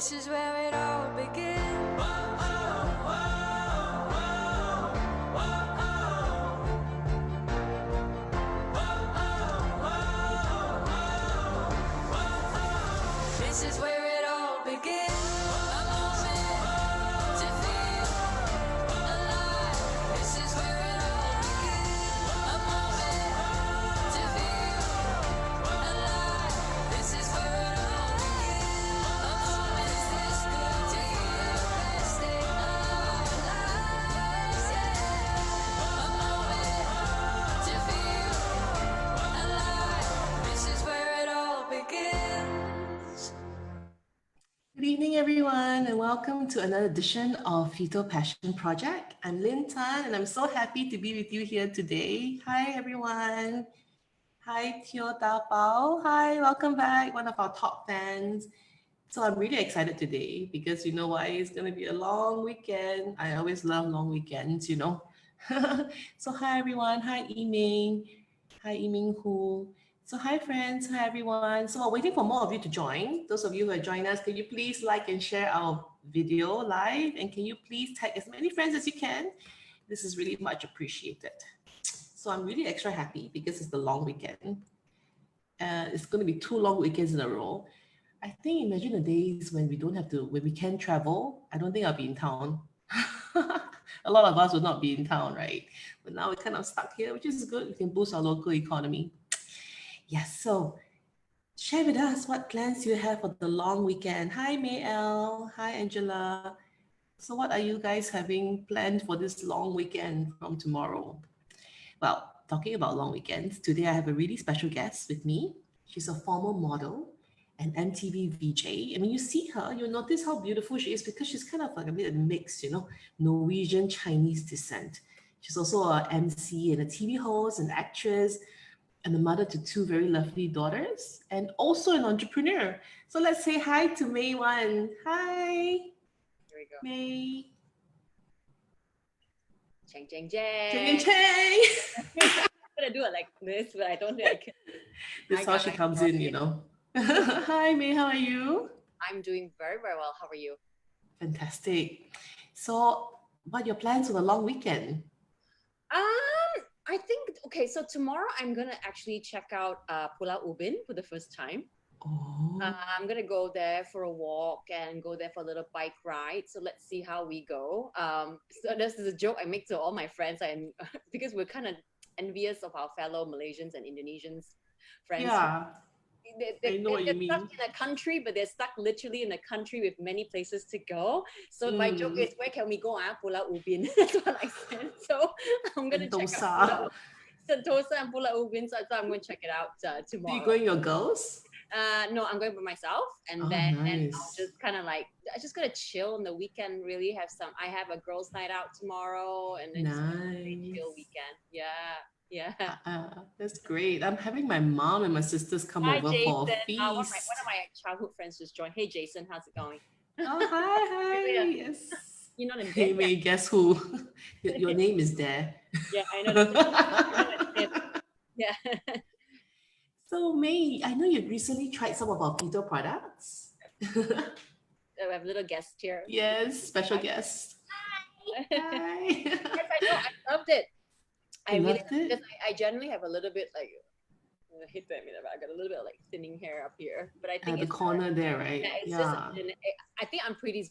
This is where it all begins. This is where it all begins. A moment to feel alive. This is where it all begins. A moment to feel alive. This is where it all begins. A moment is this good to hear the best day of our lives. Yeah. A moment to feel alive. This is where it all begins. Good evening, everyone, and welcome to another edition of PHYTO Passion Project. I'm Lynn Tan, and I'm so happy to be with you here today. Hi, everyone. Hi, Teo Da Bao. Hi, welcome back, one of our top fans. So I'm really excited today because you know why? It's going to be a long weekend. I always love long weekends, you know. So hi, everyone. Hi, Yiming. Hi, Yiming Hu. So hi, friends. Hi, everyone. So we're waiting for more of you to join. Those of you who are joining us, can you please like and share our video live? And can you please tag as many friends as you can? This is really much appreciated. So I'm really extra happy because it's the long weekend. It's going to be 2 long weekends in a row. I think imagine the days when we don't have to, when we can travel. I don't think I'll be in town. A lot of us will not be in town, right? But now we're kind of stuck here, which is good. We can boost our local economy. Yes, so share with us what plans you have for the long weekend. Hi, May L. Hi, Angela. So what are you guys having planned for this long weekend from tomorrow? Well, talking about long weekends, today I have a really special guest with me. She's a former model and MTV VJ. I mean, you see her, you'll notice how beautiful she is because she's kind of like a bit mixed, you know, Norwegian Chinese descent. She's also a MC and a TV host and actress and the mother to 2 very lovely daughters and also an entrepreneur. So let's say hi to May Wan. Hi, Here we go. May. Chang, chang, Chang chang. Chang. I'm gonna do it like this, but I don't think I can. This is Hi, how she guys. comes in, you know. Hi, May, how are you? I'm doing very, very well. How are you? Fantastic. So, what are your plans for the long weekend? I think okay. So tomorrow I'm gonna actually check out Pulau Ubin for the first time. Oh, I'm gonna go there for a walk and go there for a little bike ride. So let's see how we go. So this is a joke I make to all my friends, and because we're kind of envious of our fellow Malaysians and Indonesians friends. yeah, They're I know what you stuck mean. in a country, but they're stuck literally in a country with many places to go. So my joke is, where can we go? Pulau Ubin. That's what I said. So I'm gonna check out Sentosa and Pulau Ubin. So I'm going to check it out Are you tomorrow. going with your girls? No, I'm going by myself, and Oh, then nice. I'll just kind of like I just gonna chill on the weekend. Really have some. I have a girls' night out tomorrow, and then just a very chill weekend. Yeah. That's great. I'm having my mom and my sisters come Hi, over Jason. for a feast. One of my childhood friends just joined. Hey, Jason, how's it going? Oh, hi. Yes. You're not in bed Hey, yet. May, guess who? Your name is there. Yeah, I know. That's yeah. So, May, I know you've recently tried some of our PHYTO products. We have a little guest here. Yes, special guest. Hi. Hi. Yes, I know. I loved it. I You really loved it? because I generally have a little bit like I hate to admit it, but I got a little bit of like thinning hair up here. But I think The it's corner there, right? yeah, it's just I think I'm pretty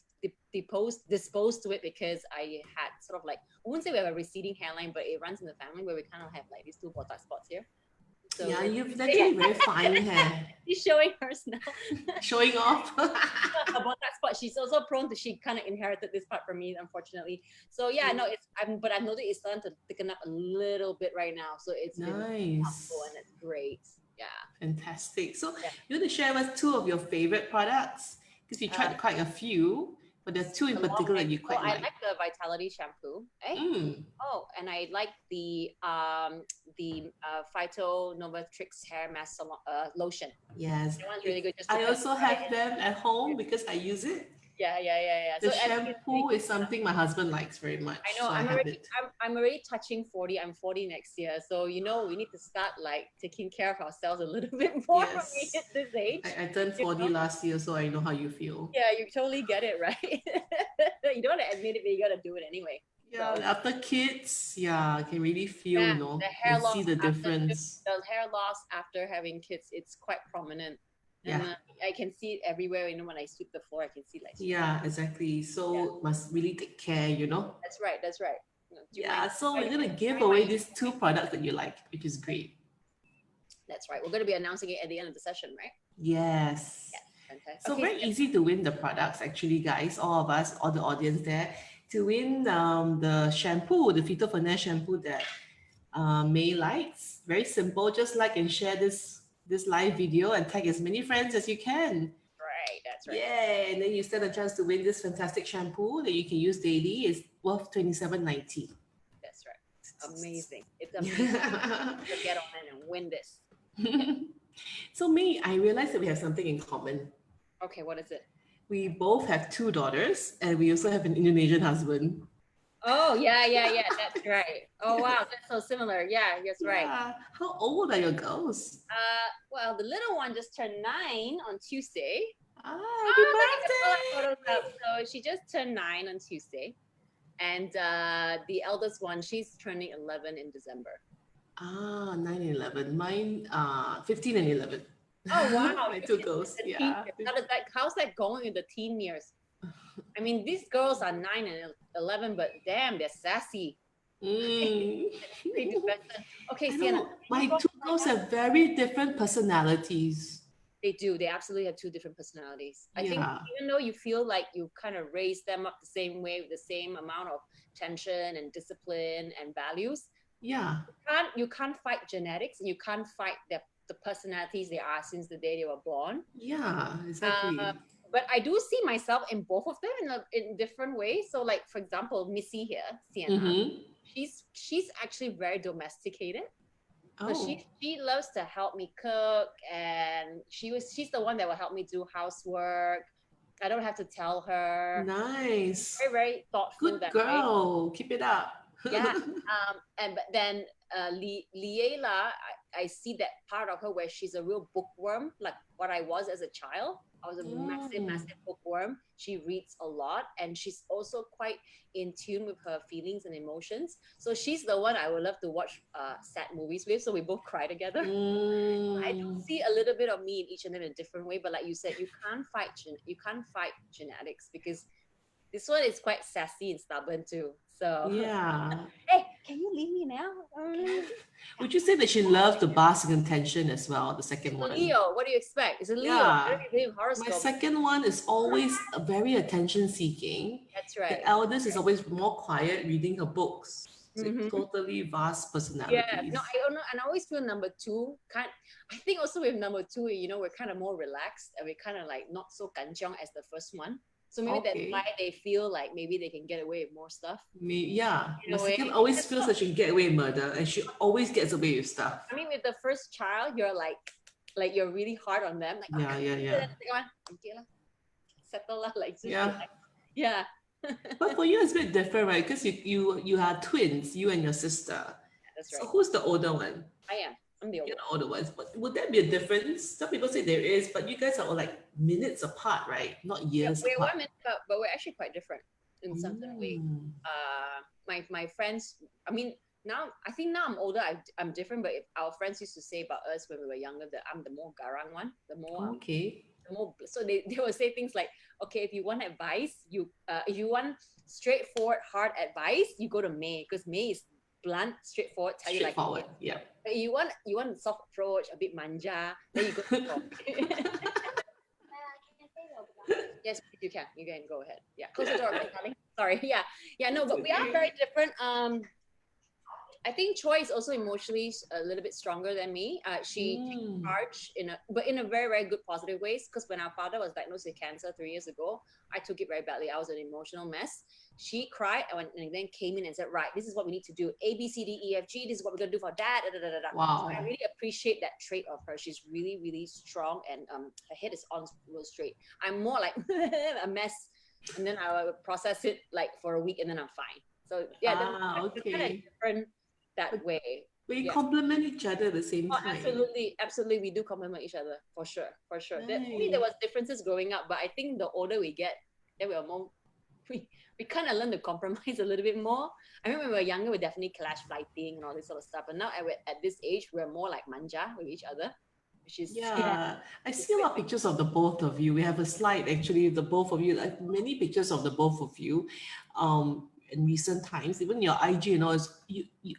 disposed to it because I had sort of like I wouldn't say we have a receding hairline, but it runs in the family where we kind of have like these 2 botox spots here. So yeah, you've naturally very fine hair. She's showing hers now. Showing off. About that spot, she's also prone to. She kind of inherited this part from me, unfortunately. So yeah, no, but I've noticed it's starting to thicken up a little bit right now. So it's been helpful and it's great. Yeah, fantastic. So you want to share with us 2 of your favorite products because you tried quite a few, but there's 2 in particular that you quite like. I like the Vitality shampoo. Oh, and I like the PHYTO Novatrix hair mask lotion. Yes, that one's really good. I also have them at home because I use it. Yeah. The So as you can see, shampoo is something my husband likes very much, I know so I have it. I'm already touching 40. I'm 40 next year. So we need to start like taking care of ourselves a little bit more when we Yes. hit this age. I turned 40 last year, so I know how you feel. Yeah, you totally get it, right? You don't want to admit it, but you gotta do it anyway. Yeah, So after kids, yeah, I can really feel, yeah, you know, the and hair see loss the after difference. the hair loss after having kids, it's quite prominent. And Yeah. I can see it everywhere. When I sweep the floor, I can see like. Yeah, exactly. So must really take care, you know. That's right. That's right. Do you Yeah, mind? so we're gonna give Try away my- these two products that you like, which is great. That's right. We're going to be announcing it at the end of the session, right? Yes. Fantastic. So Okay. very easy to win the products, actually, guys. All of us, all the audience there, to win the shampoo, the Phyto Finesse shampoo that May likes. Very simple. Just like and share this live video and tag as many friends as you can. Right. That's right. Yay! And then you stand a chance to win this fantastic shampoo that you can use daily. It's worth $27.90. That's right. Amazing. It's amazing. To get on it and win this. So May, I realized that we have something in common. Okay. What is it? We both have two daughters, and we also have an Indonesian husband. Oh, yeah. That's right. Oh, wow. That's so similar. Yeah, that's right. Yeah. How old are your girls? Well, the little one just turned 9 on Tuesday. Ah, Oh, happy birthday! So she just turned 9 on Tuesday. And the eldest one, she's turning 11 in December. Ah, 9 and 11. Mine, 15 and 11. Oh, wow. My two girls. The teen Yeah. years. How's that going in the teen years? I mean, these girls are 9 and 11, but damn, they're sassy. Mm. Pretty different. Okay, I Sienna. know. My two girls have very different personalities. They do. They absolutely have two different personalities. I think Yeah. even though you feel like you kind of raise them up the same way with the same amount of attention and discipline and values, Yeah. you can't fight genetics and you can't fight the personalities they are since the day they were born. Yeah, exactly. But I do see myself in both of them in different ways. So, like for example, Missy here, Sienna, Mm-hmm. she's actually very domesticated. So Oh, she loves to help me cook, and she's the one that will help me do housework. I don't have to tell her. nice. Very, very thoughtful Good that way. girl. Keep it up. Yeah. But then Liela, I see that part of her where she's a real bookworm, like what I was as a child. I was a massive bookworm. She reads a lot, and she's also quite in tune with her feelings and emotions. So she's the one I would love to watch sad movies with. So we both cry together. I do see a little bit of me in each of them in a different way, but like you said, you can't fight genetics, because this one is quite sassy and stubborn too. So Yeah. hey, can you leave me now? Would you say that she loves to bask in attention as well, the second one? Leo, what do you expect? It's a Leo. Yeah. I don't believe My horoscope. second one is always very attention seeking. That's right. The eldest is always more quiet, reading her books. So Mhm. totally vast personalities. Yeah, no, I don't know, and I always feel number two I think also with number two, we're kind of more relaxed and we're kind of like not so kanchiong as the first one. So maybe Okay. that's why they feel like maybe they can get away with more stuff. Yeah. In My a way. second always feels like she can get away with murder, and she always gets away with stuff. I mean, with the first child, you're like you're really hard on them. Like, Yeah. Come on, okay lah, settle lah, like just Yeah. relax. Yeah. But for you, it's a bit different, right? Because you are twins, you and your sister. That's So right. who's the older one? I am. I'm the You're older. the older ones. But would there be a difference? Some people say there is, but you guys are all like minutes apart, right? Not years We're apart. 1 minute, but we're actually quite different in some way. Mm. My friends, I mean, I think now I'm older, I'm different, but if our friends used to say about us when we were younger that I'm the more garang one, the more Okay. so they will say things like, okay, if you want advice, if you want straightforward hard advice, you go to May, because May is blunt, straightforward, tell you like Straightforward. Yeah. but you want a soft approach, a bit manja, then you go to Yes, you can go ahead. Yeah, close the door, darling. Sorry. Yeah, no, but we are very different. I think Choi is also emotionally a little bit stronger than me. She takes charge but in a very, very good positive ways. Because when our father was diagnosed with cancer 3 years ago, I took it very badly. I was an emotional mess. She cried and then came in and said, right, this is what we need to do. A, B, C, D, E, F, G. This is what we're going to do for dad. Wow. So I really appreciate that trait of her. She's really, really strong, and her head is on real straight. I'm more like a mess. and then I will process it like for a week, and then I'm fine. So yeah, that's kind of Okay. different that way. We Yeah. complement each other at the same Oh, time. absolutely, we do complement each other for sure. Maybe there was differences growing up, but I think the older we get, then we are more. We kind of learn to compromise a little bit more. I mean, when we were younger, we definitely clash fighting and all this sort of stuff. But now at this age, we're more like manja with each other, which is Yeah, I see a lot of pictures of the both of you. We have a slide actually, the both of you, like many pictures of the both of you, in recent times. Even your IG, I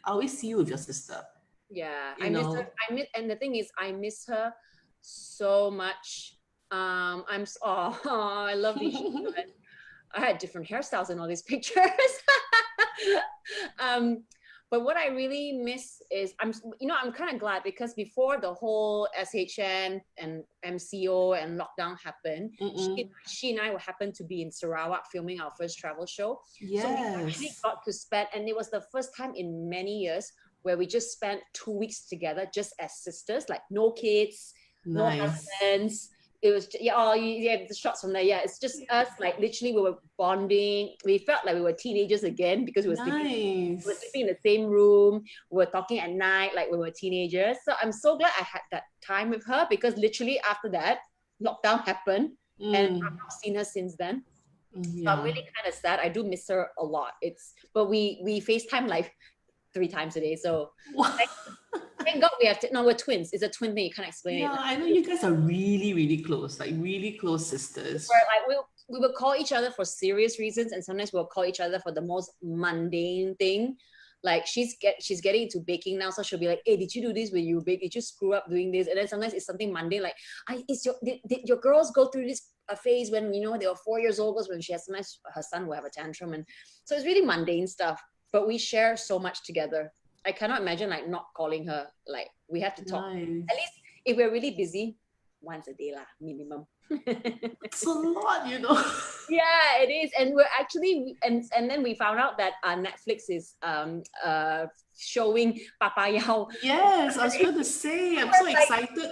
always see you with your sister. Yeah, You I miss her. know. And the thing is, I miss her so much. I love these. I had different hairstyles in all these pictures. But what I really miss is I'm kind of glad because before the whole SHN and MCO and lockdown happened, she and I happened to be in Sarawak filming our first travel show. So we actually Yes. got to spend, and it was the first time in many years where we just spent 2 weeks together just as sisters, like no kids, no Nice. husbands. It was the shots from there. Yeah, it's just us, like literally we were bonding. We felt like we were teenagers again because we were sleeping in the same room. We were talking at night like we were teenagers. So I'm so glad I had that time with her because literally after that, lockdown happened and I've not seen her since then. So I'm really kind of sad. I do miss her a lot. But we FaceTime like 3 times a day. So thank God we have we're twins. It's a twin thing. You can't explain it. Yeah, I know you guys are really, really close, like really close sisters. We're like we will call each other for serious reasons, and sometimes we'll call each other for the most mundane thing. Like she's getting into baking now, so she'll be like, "Hey, did you do this when you bake? Did you screw up doing this?" And then sometimes it's something mundane, like, did your girls go through this phase when they were 4 years old?" Because when she has sometimes her son will have a tantrum, and so it's really mundane stuff. But we share so much together. I cannot imagine like not calling her. Like we have to talk. Nice. At least if we're really busy, once a day lah, minimum. It's a lot, Yeah, it is, and we're actually and then we found out that Netflix is showing Papayao. Yes, I was going to say, I'm so excited,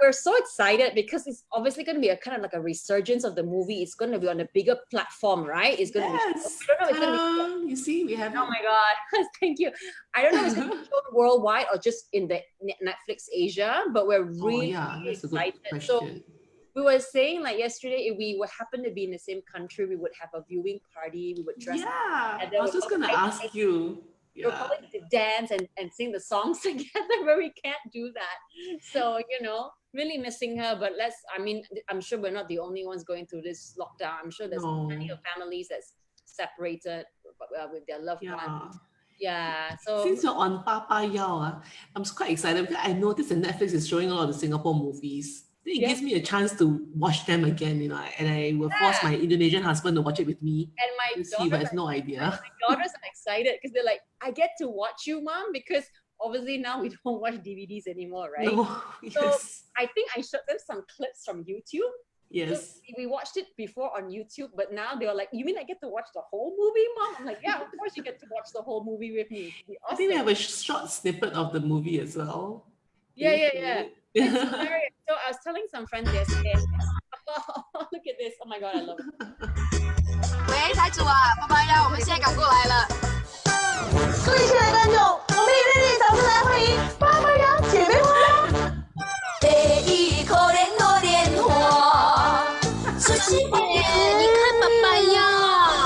We're so excited because it's obviously going to be a kind of like a resurgence of the movie. It's going to be on a bigger platform, right? It's going to be. I don't know. It's going to be. You see, we have. Oh my God! Thank you. I don't know if it's going to be shown worldwide or just in the Netflix Asia, but we're really That's excited. a good So question. we were saying like yesterday, if we would happen to be in the same country, we would have a viewing party. We would dress. Yeah, I was just going to ask you. We're probably to dance and sing the songs together, but we can't do that. So, really missing her. But I'm sure we're not the only ones going through this lockdown. I'm sure there's plenty of families that's separated with their loved ones. Yeah. So since you're on Papayao, I'm quite excited because I noticed that Netflix is showing a lot of the Singapore movies. It gives me a chance to watch them again, and I will force my Indonesian husband to watch it with me. And my daughter has no idea. My daughters are excited because they're like, I get to watch you, Mom, because obviously now we don't watch DVDs anymore, right? No, so I think I showed them some clips from YouTube. Yes. So we watched it before on YouTube, but now they're like, you mean I get to watch the whole movie, Mom? I'm like, yeah, of course you get to watch the whole movie with me. Awesome. I think we have a short snippet of the movie as well. Yeah. It's hilarious. So I was telling some friends yesterday, look at this. Oh my God, I love it. 喂，台主啊，爸爸要我们现在赶过来了。各位亲爱的观众，我们也热烈掌声来欢迎爸爸呀姐妹花。第一可怜的莲花，这是你看爸爸呀，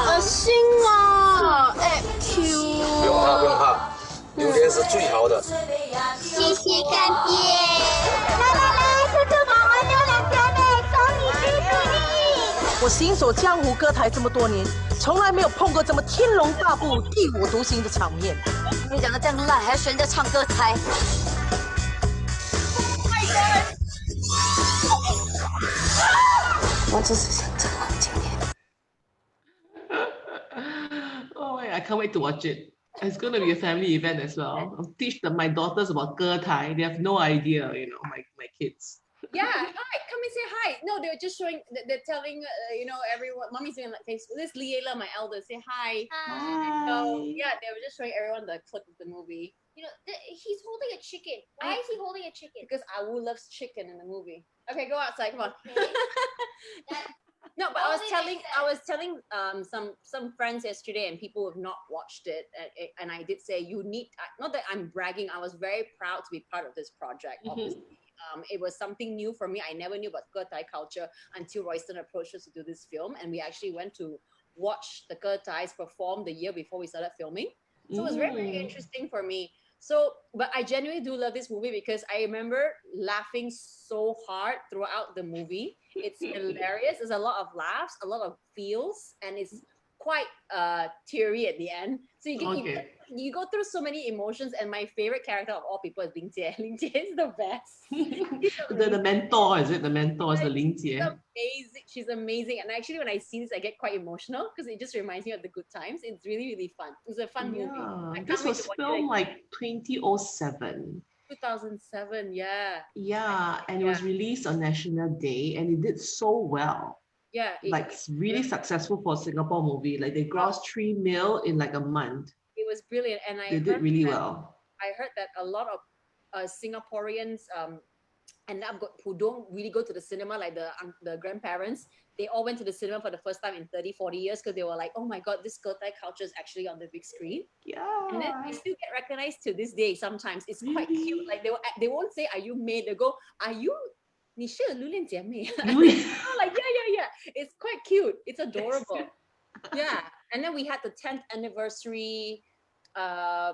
恶心啊！哎，Q。不用怕，榴莲是最好的。谢谢干爹。来，兔兔妈妈牛郎姐妹送你第一。我行走江湖歌台这么多年，从来没有碰过这么天龙八部、地我独行的场面。你讲的这样烂，还要学人家唱歌才？我只是想证明今天。Oh, I can't wait to watch it. It's going to be a family event as well. I'll teach my daughters about Ge Tai. They have no idea, my kids. Yeah, hi, come and say hi. No, they're just showing, they're telling, everyone, Mommy's doing like Facebook. This is Liela, my eldest, say hi. Hi. So, yeah, they were just showing everyone the clip of the movie. He's holding a chicken. Why is he holding a chicken? Because Awu loves chicken in the movie. Okay, go outside, come on. No, but I All was they telling said. I was telling some friends yesterday, and people who have not watched it, and I did say you need. Not that I'm bragging. I was very proud to be part of this project. Obviously, it was something new for me. I never knew about Ke Thai culture until Royston approached us to do this film, and we actually went to watch the Ke Thais perform the year before we started filming. So it was very, very interesting for me. So, but I genuinely do love this movie because I remember laughing so hard throughout the movie. It's hilarious. There's a lot of laughs, a lot of feels, and it's quite teary at the end. So Okay. you go through so many emotions, and my favorite character of all people is Ling Jie. Ling Jie is the best. She's The mentor, is it? The mentor is the Ling She's Jie. amazing. She's amazing. And actually, when I see this, I get quite emotional because it just reminds me of the good times. It's really, really fun. It was a fun movie. Yeah, I can't this wait was to watch it filmed again. like 2007. 2007. Yeah. Yeah, and it was released on National Day, and it did so well. Yeah. Like really successful for a Singapore movie. Like they grossed 3 mil in like a month. It was brilliant. And They did really well. I heard that a lot of Singaporeans who don't really go to the cinema, like the grandparents, they all went to the cinema for the first time in 30, 40 years because they were like, oh my God, this Ke Thai culture is actually on the big screen. And then Yeah. I still get recognized to this day sometimes. It's quite cute. Really? Like they won't say, are you May? They go, are you 你是榴莲姐妹? Louis- Like, yeah. It's quite cute. It's adorable. Yeah. And then we had the 10th anniversary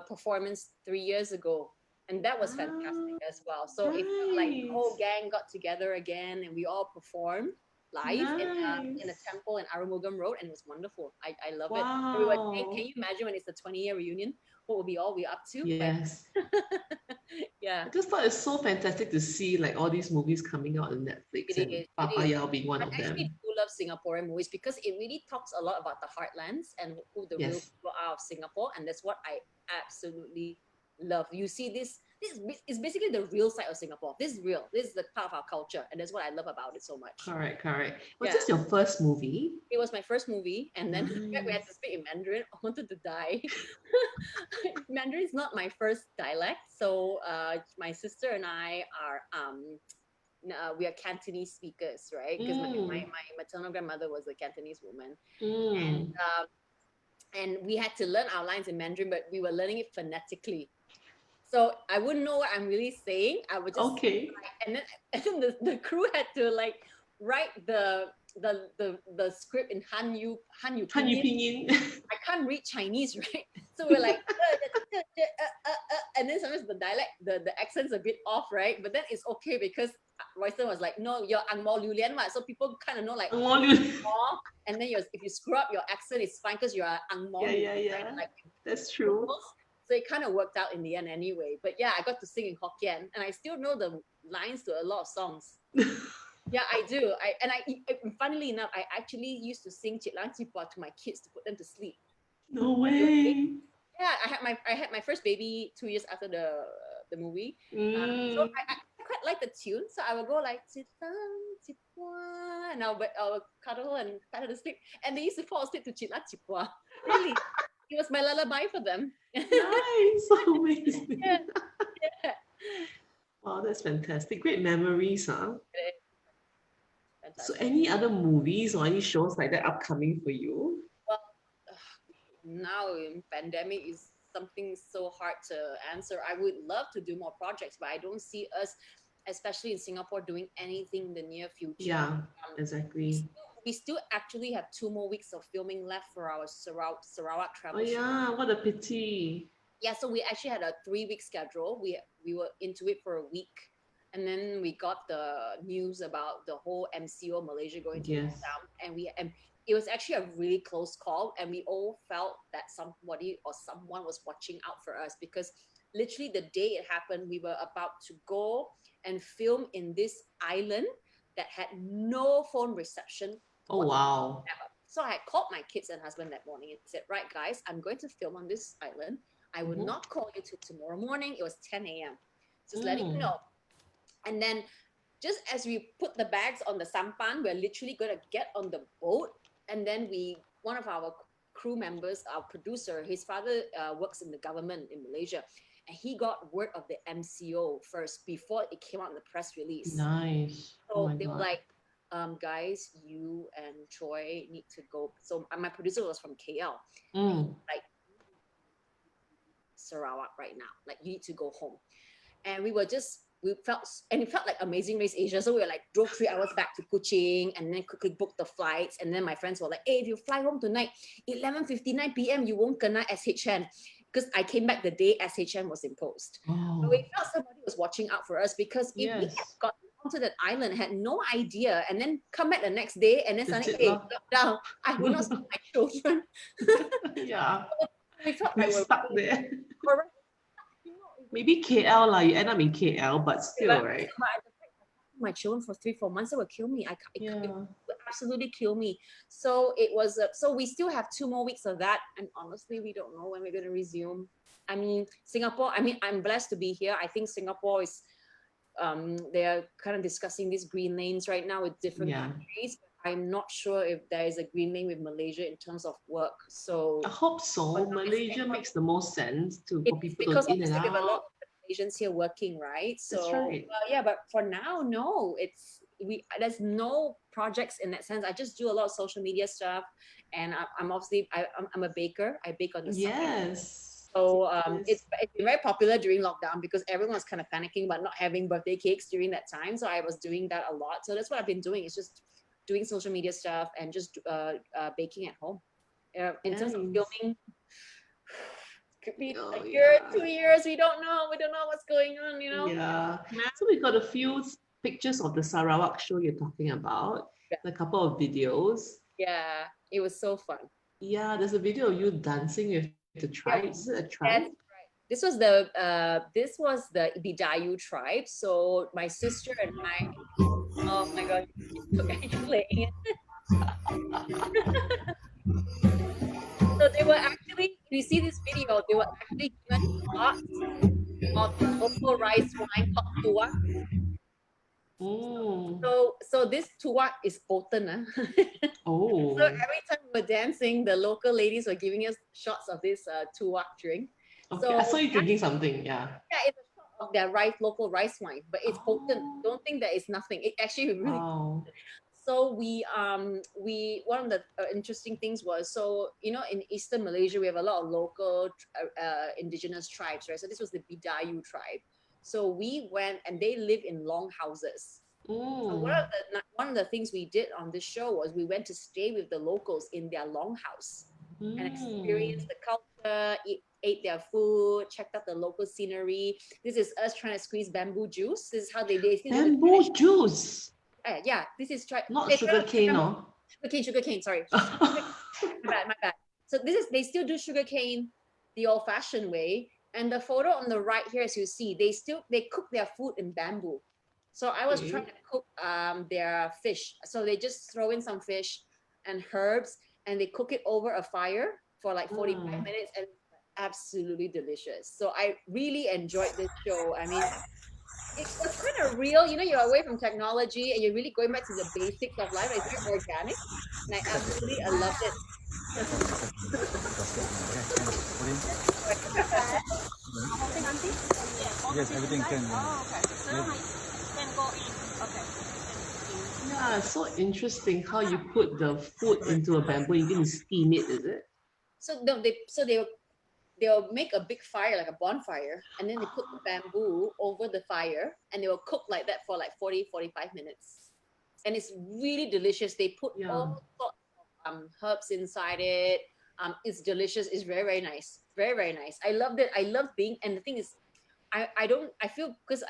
performance 3 years ago. And that was fantastic as well. So it felt like the whole gang got together again and we all performed live in a temple in Arumugam Road, and it was wonderful. I love it. And we were saying, can you imagine when it's the 20-year reunion? What will we all be up to? Yes. Yeah. I just thought it's so fantastic to see like all these movies coming out on Netflix It and is, Papa it is. Yao being one I of them. actually do love Singaporean movies because it really talks a lot about the heartlands and who the real Yes. people are of Singapore, and that's what I absolutely love. You see, this is basically the real side of Singapore. This is real. This is the part of our culture, and that's what I love about it so much. Correct. Was Yeah. this your first movie? It was my first movie, and then we had to Nice. speak in Mandarin. I wanted to die. Mandarin is not my first dialect, so my sister and I are we are Cantonese speakers, right? Because my maternal grandmother was a Cantonese woman, and we had to learn our lines in Mandarin, but we were learning it phonetically. So I wouldn't know what I'm really saying. I would just Okay. and then the crew had to like write the script in Hanyu Hanyu Pinyin. Pinyin. I can't read Chinese, right? So we're like, and then sometimes the dialect, the accent's a bit off, right? But then it's okay because Royston was like, no, you're Ang Mo Liu Lian, ma. So people kind of know like, Ang Mo Liu. and then if you screw up your accent, it's fine because you're Ang Mo. Yeah. Like, That's true. so it kind of worked out in the end anyway. But yeah, I got to sing in Hokkien, and I still know the lines to a lot of songs. Yeah, I do. Funnily enough, I actually used to sing Cik Lang Cik Pua to my kids to put them to sleep. No way. Yeah, I had my first baby 2 years after the movie. So I quite like the tune, so I would go like Cik Lang Cik Pua, and I would cuddle and pat her to sleep, and they used to fall asleep to Cik Lang Cik Pua. Really. It was my lullaby for them. Nice. Amazing. Yeah. Wow, that's fantastic. Great memories, huh? So Fantastic. any other movies or any shows like that upcoming for you? Well, now in pandemic is something so hard to answer. I would love to do more projects, but I don't see us, especially in Singapore, doing anything in the near future. Yeah, exactly. We still actually have 2 more weeks of filming left for our Sarawak travel Oh show. yeah, what a pity. Yeah, so we actually had a 3-week schedule. We were into it for a week, and then we got the news about the whole MCO Malaysia going to lockdown, and it was actually a really close call, and we all felt that somebody or someone was watching out for us, because literally the day it happened, we were about to go and film in this island that had no phone reception. Oh wow. So I called my kids and husband that morning and said, right guys, I'm going to film on this island. I will not call you till tomorrow morning. It was 10 a.m. Just letting you know. And then just as we put the bags on the sampan, we're literally going to get on the boat. And then one of our crew members, our producer, his father works in the government in Malaysia. And he got word of the MCO first before it came out in the press release. Nice. So they were like, guys, you and Troy need to go. So my producer was from KL, Mm. like Sarawak right now. Like you need to go home. And it felt like Amazing Race Asia. So we were like drove 3 hours back to Kuching and then quickly booked the flights. And then my friends were like, hey, if you fly home tonight, 11:59 p.m. you won't kena SHN. Because I came back the day SHN was imposed. Oh. So we felt somebody was watching out for us, because if we Yes. had got onto that island, had no idea, and then come back the next day and then That's suddenly, it hey, lah. lockdown, I will not see my children. Yeah. We felt We're like we're stuck there. correct. Maybe KL lah. You end up in KL, but still, right? But my children for 3-4 months, it would kill me. It Yeah. would absolutely kill me. So it was. So we still have 2 more weeks of that, and honestly, we don't know when we're going to resume. I mean, Singapore. I mean, I'm blessed to be here. I think Singapore is. They are kind of discussing these green lanes right now with different Yeah. countries. I'm not sure if there is a green lane with Malaysia in terms of work. So I hope so. But Malaysia makes the most sense for it's people because to in and obviously we have a lot out. of Malaysians here working, right? So That's right. yeah, but for now, no, there's no projects in that sense. I just do a lot of social media stuff, and I'm obviously I'm a baker. I bake on the side. Yes. So Yes. it's been very popular during lockdown because everyone was kind of panicking about not having birthday cakes during that time. So I was doing that a lot. So that's what I've been doing. It's just doing social media stuff and just baking at home. In terms of Nice. filming, could be Oh, a year, yeah. 2 years. We don't know. We don't know what's going on. You know. Yeah. So we got a few pictures of the Sarawak show you're talking about. Yeah. A couple of videos. Yeah, it was so fun. Yeah, there's a video of you dancing with the tribe. Is it a tribe? That's right. This was the Bidayu tribe. So my sister and oh my god, she's playing it. So they were actually, if you see this video, they were actually given lots of local rice wine called tuak. Mm. So this tuak is potent. Oh. So every time we were dancing, the local ladies were giving us shots of this tuak drink. Okay. So I saw you drinking something. Yeah. yeah, it's a shot of their local rice wine, but it's potent. Don't think that it's nothing. It actually really. Wow. So we one of the interesting things was, so you know, in Eastern Malaysia we have a lot of local indigenous tribes, right? So this was the Bidayu tribe. So we went, and they live in long houses. So Mm. one of the things we did on this show was we went to stay with the locals in their long house and experienced the culture, ate their food, checked out the local scenery. This is us trying to squeeze bamboo juice. This is how they still do the Bamboo juice. yeah, this is Not sugar cane, no? Sugar cane, sorry. My bad. So they still do sugar cane the old fashioned way. And the photo on the right here, as you see, they cook their food in bamboo. So I was Okay. trying to cook their fish. So they just throw in some fish and herbs, and they cook it over a fire for like 45 minutes, and it's absolutely delicious. So I really enjoyed this show. I mean, it was kind of real. You know, you're away from technology and you're really going back to the basics of life. It's very organic, and I loved it. Yes, everything can. Yeah, so interesting how you put the food into a bamboo. You didn't steam it, is it? So no, they'll make a big fire, like a bonfire, and then they put the bamboo over the fire, and they will cook like that for like 40-45 minutes, and it's really delicious. They put Yeah. all sorts of herbs inside it. It's delicious. It's very, very nice. Very, very nice. I loved it. I love being, and the thing is, I feel, because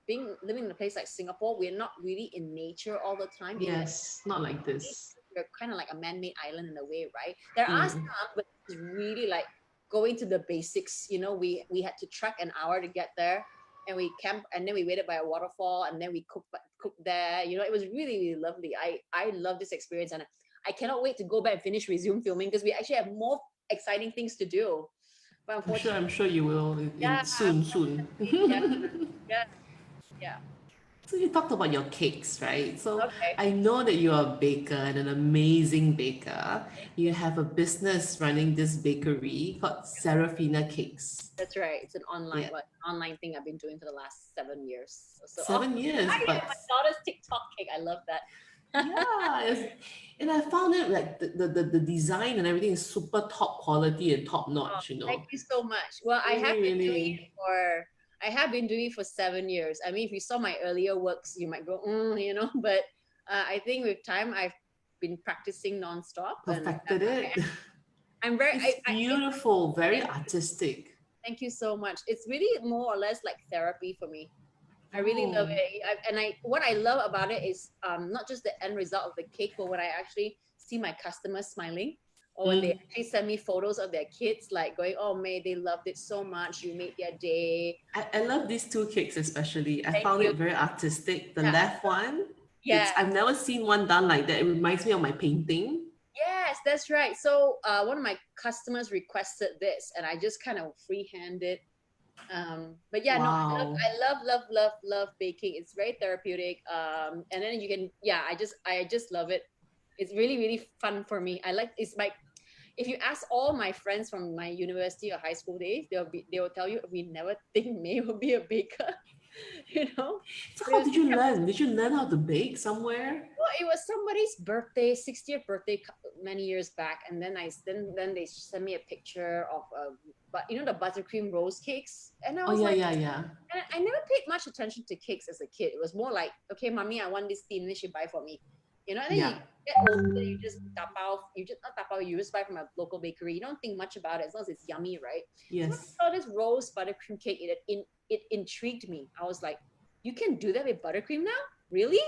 living in a place like Singapore, we're not really in nature all the time. Yes, not like this. We're kind of like a man-made island in a way, right? There are some, but it's really like going to the basics. You know, we had to trek an hour to get there, and we camped, and then we waited by a waterfall, and then we cooked there. You know, it was really, really lovely. I love this experience, and I cannot wait to go back and resume filming, because we actually have more exciting things to do. But unfortunately, I'm sure you will soon. yeah. So you talked about your cakes, right? So Okay. I know that you are a baker and an amazing baker. You have a business running this bakery called Serafina Cakes. That's right. It's an online Yeah. online thing I've been doing for the last 7 years. So 7 years, I but my daughter's TikTok cake. I love that. Yeah, and I found it like the design and everything is super top quality and top notch, you Thank know. you so much. Well, Really. I have been doing it for 7 years. I mean, if you saw my earlier works, you might go, but I think with time, I've been practicing nonstop, and Perfected it. I'm very, It's beautiful, very artistic. thank you so much. It's really more or less like therapy for me. I really love Oh. it. What I love about it is not just the end result of the cake, but when I actually see my customers smiling, or when they Mm. actually send me photos of their kids, like going, "Oh, May, they loved it so much. You made their day." I love these two cakes especially. I Thank found you. it very artistic. The Yeah. left one, Yeah. I've never seen one done like that. It reminds me of my painting. Yes, that's right. So one of my customers requested this, and I just kind of freehand it. But yeah, no, Wow. love baking. It's very therapeutic. And then you can, yeah, I just love it. It's really, really fun for me. It's like, if you ask all my friends from my university or high school days, they will tell you we never think May will be a baker, you know. So But how did you learn? Did you learn how to bake somewhere? it was somebody's birthday, 60th birthday many years back, and then they sent me a picture of but the buttercream rose cakes, and I Oh was yeah, like, yeah, yeah. and I never paid much attention to cakes as a kid. It was more like, okay, mommy, I want this theme, then she buy for me, and then Yeah. you get older, then you just not tap out, you just buy from a local bakery. You don't think much about it as long as it's yummy, right? So when Yes. I saw this rose buttercream cake, it intrigued me. I was like, you can do that with buttercream now? Really?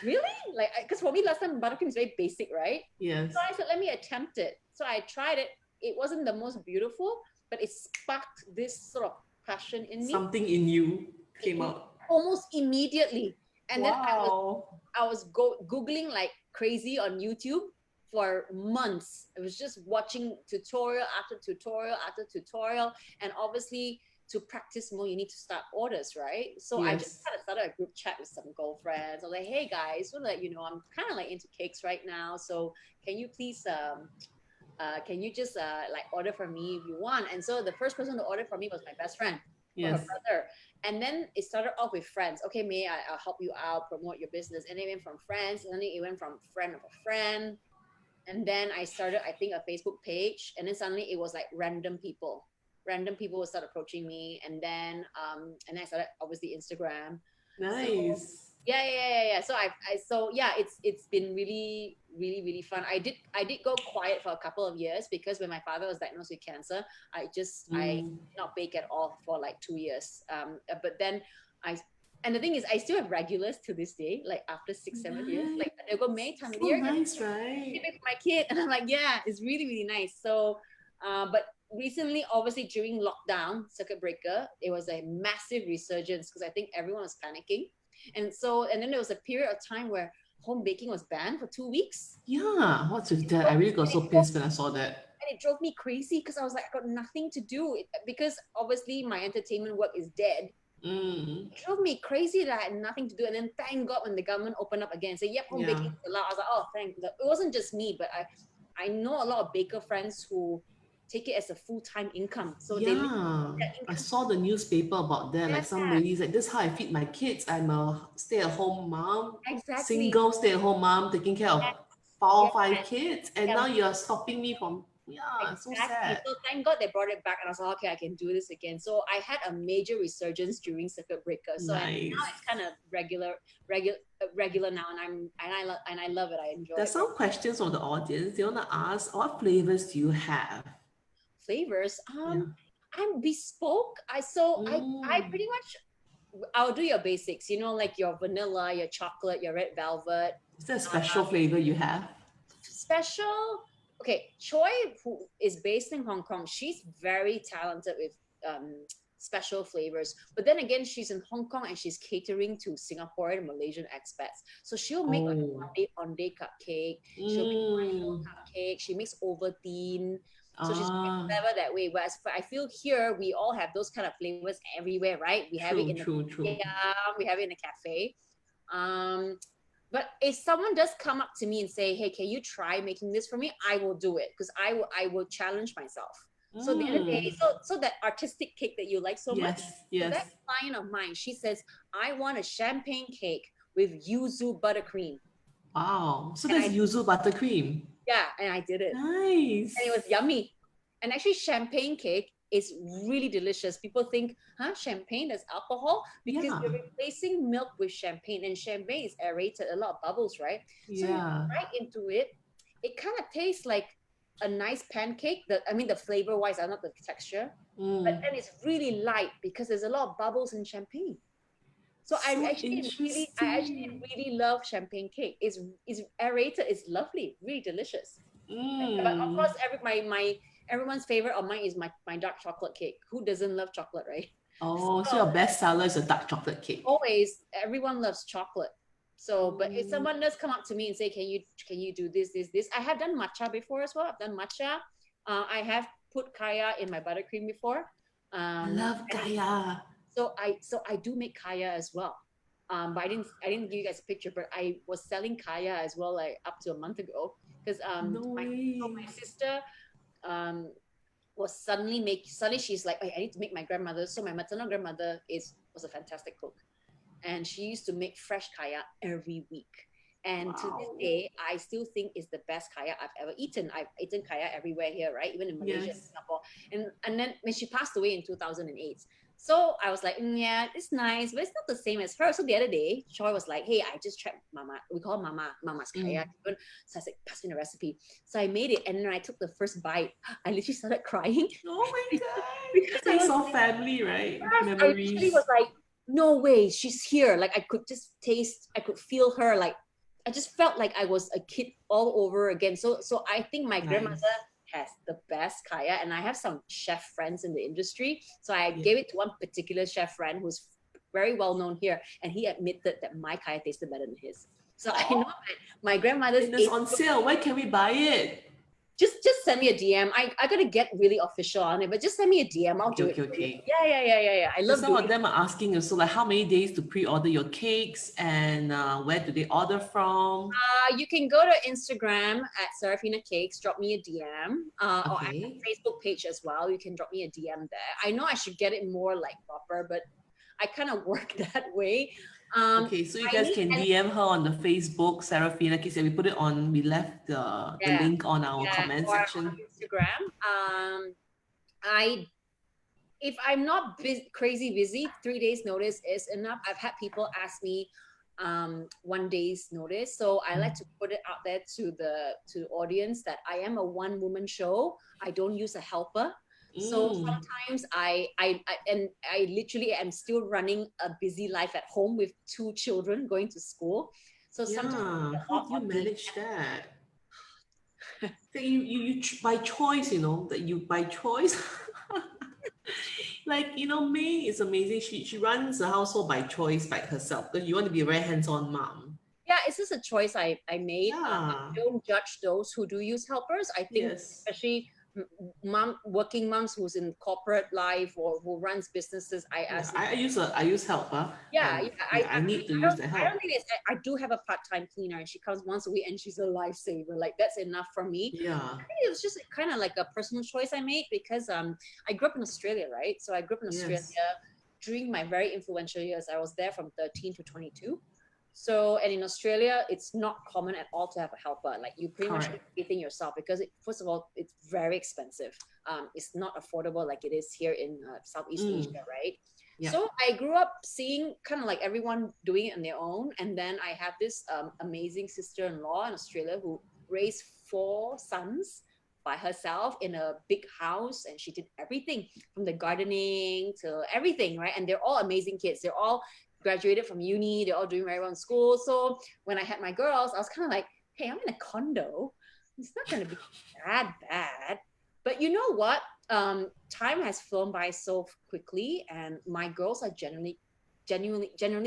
Really? Like, because for me, last time buttercream is very basic, right? Yes. So I said, let me attempt it. So I tried it. It wasn't the most beautiful, but it sparked this sort of passion in me Something in you came out. almost immediately. And then Wow. I was googling like crazy on YouTube for months. I was just watching tutorial after tutorial after tutorial, and obviously to practice more, you need to start orders, right? So I just Yes. kind of started a group chat with some girlfriends. I was like, hey guys, so that I'm kind of like into cakes right now. So can you please can you just like order for me if you want? And so the first person to order for me was my best friend for her Yes. brother. And then it started off with friends. Okay, May, I'll help you out, promote your business. And it went from friends, and then it went from friend of a friend. And then I started, I think, a Facebook page. And then suddenly it was like random people. Random people would start approaching me. And then I started obviously Instagram. So Nice. yeah. So yeah, it's been really, really, really fun. I did go quiet for a couple of years because when my father was diagnosed with cancer, I did not bake at all for like 2 years. But then and the thing is, I still have regulars to this day, like after 6-7 years. Like they'll go, May, time of the So year, nice, right? bake for my kid, and I'm like, yeah, it's really, really nice. So, but recently, obviously during lockdown, circuit breaker, it was a massive resurgence because I think everyone was panicking. And then there was a period of time where home baking was banned for 2 weeks. Yeah. What's with that? I really got so pissed when I saw that. And it drove me crazy because I was like, I got nothing to do. Because obviously my entertainment work is dead. Mm. It drove me crazy that I had nothing to do. And then thank God when the government opened up again and said, yep, home Yeah. baking is allowed. I was like, oh, thank God. It wasn't just me, but I know a lot of baker friends who take it as a full-time income. So they live Yeah. that I income. saw the newspaper about that. Like some Yeah. ladies like, this is how I feed my kids. I'm a stay-at-home mom, Exactly. single stay-at-home mom, taking care of four or five kids. And Yeah. now you're stopping me from, so sad. So thank God they brought it back, and I was like, okay, I can do this again. So I had a major resurgence during circuit breaker. So now Nice. it's kind of regular now, and I love it. I enjoy There's it. some questions from the audience. They want to ask, what flavors do you have? Flavors. Yeah. I'm bespoke. I pretty much, I'll do your basics. Like your vanilla, your chocolate, your red velvet. Is there a special flavor you have? Special. Okay, Choi, who is based in Hong Kong, she's very talented with special flavors. But then again, she's in Hong Kong and she's catering to Singaporean and Malaysian expats. So she'll make like onde cupcake. She'll make Milo cupcake. She makes Ovaltine. So she's clever that way. Whereas I feel here we all have those kind of flavors everywhere, right? We have it in we have it in a cafe. But if someone does come up to me and say, hey, can you try making this for me? I will do it because I will challenge myself. So the other day, so that artistic cake that you like so much, yes. that client of mine, she says, I want a champagne cake with yuzu buttercream. Wow. So And that's yuzu buttercream. Yeah, and I did it. Nice. And it was yummy. And actually, champagne cake is really delicious. People think, champagne is alcohol? Because Yeah. you're replacing milk with champagne, and champagne is aerated, a lot of bubbles, right? So you Yeah. bite into it, it kind of tastes like a nice pancake. The flavor wise, not the texture, but Mm. then it's really light because there's a lot of bubbles in champagne. So I So actually really love champagne cake. It's aerated, it's lovely, really delicious. But of course, everyone's favorite of mine is my dark chocolate cake. Who doesn't love chocolate, right? Oh, so your best seller is a dark chocolate cake. Always, everyone loves chocolate. So, but if someone does come up to me and say, "Can you do this?" I have done matcha before as well. I've done matcha. I have put kaya in my buttercream before. I love kaya. So I do make kaya as well. But I didn't give you guys a picture, but I was selling kaya as well, like up to a month ago, because No way. my sister was suddenly she's like, I need to make my grandmother. So my maternal grandmother was a fantastic cook, and she used to make fresh kaya every week. And to this day, I still think it's the best kaya I've ever eaten. I've eaten kaya everywhere here, right? Even in Malaysia, Yes. Singapore. And then when she passed away in 2008, so I was like, yeah, it's nice, but it's not the same as her. So the other day, Choi was like, hey, I just tried Mama. We call her Mama's kaya. So I said, pass me the recipe. So I made it, and then I took the first bite. I literally started crying. Oh my God. Because I It's was- all family, right? I Memories. literally was like, no way, she's here. Like I could just taste, I could feel her. Like I just felt like I was a kid all over again. So I think my grandmother has the best kaya, and I have some chef friends in the industry. So I gave it to one particular chef friend who's very well known here, and he admitted that my kaya tasted better than his. So I know that my grandmother's It's on sale. Where can we buy it? just send me a DM. I gotta get really official on it, but just send me a DM. I'll do it. Okay. Yeah. I love Some doing of them are asking you, so like how many days to pre-order your cakes, and where do they order from? You can go to Instagram at Serafina Cakes, drop me a DM, or I have a Facebook page as well. You can drop me a DM there. I know I should get it more like proper, but I kind of work that way. Okay, so you guys can DM her on the Facebook, Serafina Cakes, and we left the link on our comment section. On Instagram. If I'm not crazy busy, 3 days notice is enough. I've had people ask me 1 day's notice, so I like to put it out there to the audience that I am a one-woman show. I don't use a helper. So sometimes I literally am still running a busy life at home with 2 children going to school. So sometimes how do you manage that? You by choice, that you by choice. Like, May is amazing. She runs the household by choice, by herself, because you want to be a very hands-on mom. Yeah, it's just a choice I made. Yeah. Don't judge those who do use helpers. I think especially working moms who's in corporate life or who runs businesses, I use helper. I need to use the help. I don't think I do have a part-time cleaner, and she comes once a week, and she's a lifesaver. Like that's enough for me. Yeah. I think it was just kind of like a personal choice I made because I grew up in Australia, right? So I grew up in Australia during my very influential years. I was there from 13 to 22. So, and in Australia, it's not common at all to have a helper. Like you pretty much do everything yourself because first of all, it's very expensive. It's not affordable like it is here in Southeast Asia, right? Yeah. So I grew up seeing kind of like everyone doing it on their own. And then I have this amazing sister-in-law in Australia who raised 4 sons by herself in a big house, and she did everything from the gardening to everything, right? And they're all amazing kids. They're all graduated from uni, they're all doing very well in school. So when I had my girls, I was kind of like, hey, I'm in a condo. It's not going to be that bad. But you know what? Time has flown by so quickly, and my girls are genuinely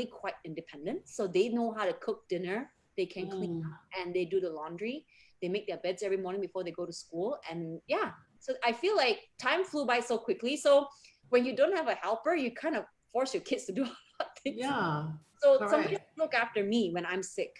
quite independent. So they know how to cook dinner. They can clean and they do the laundry. They make their beds every morning before they go to school. And yeah, so I feel like time flew by so quickly. So when you don't have a helper, you kind of force your kids to do a lot of things. Yeah. So somebody look after me when I'm sick.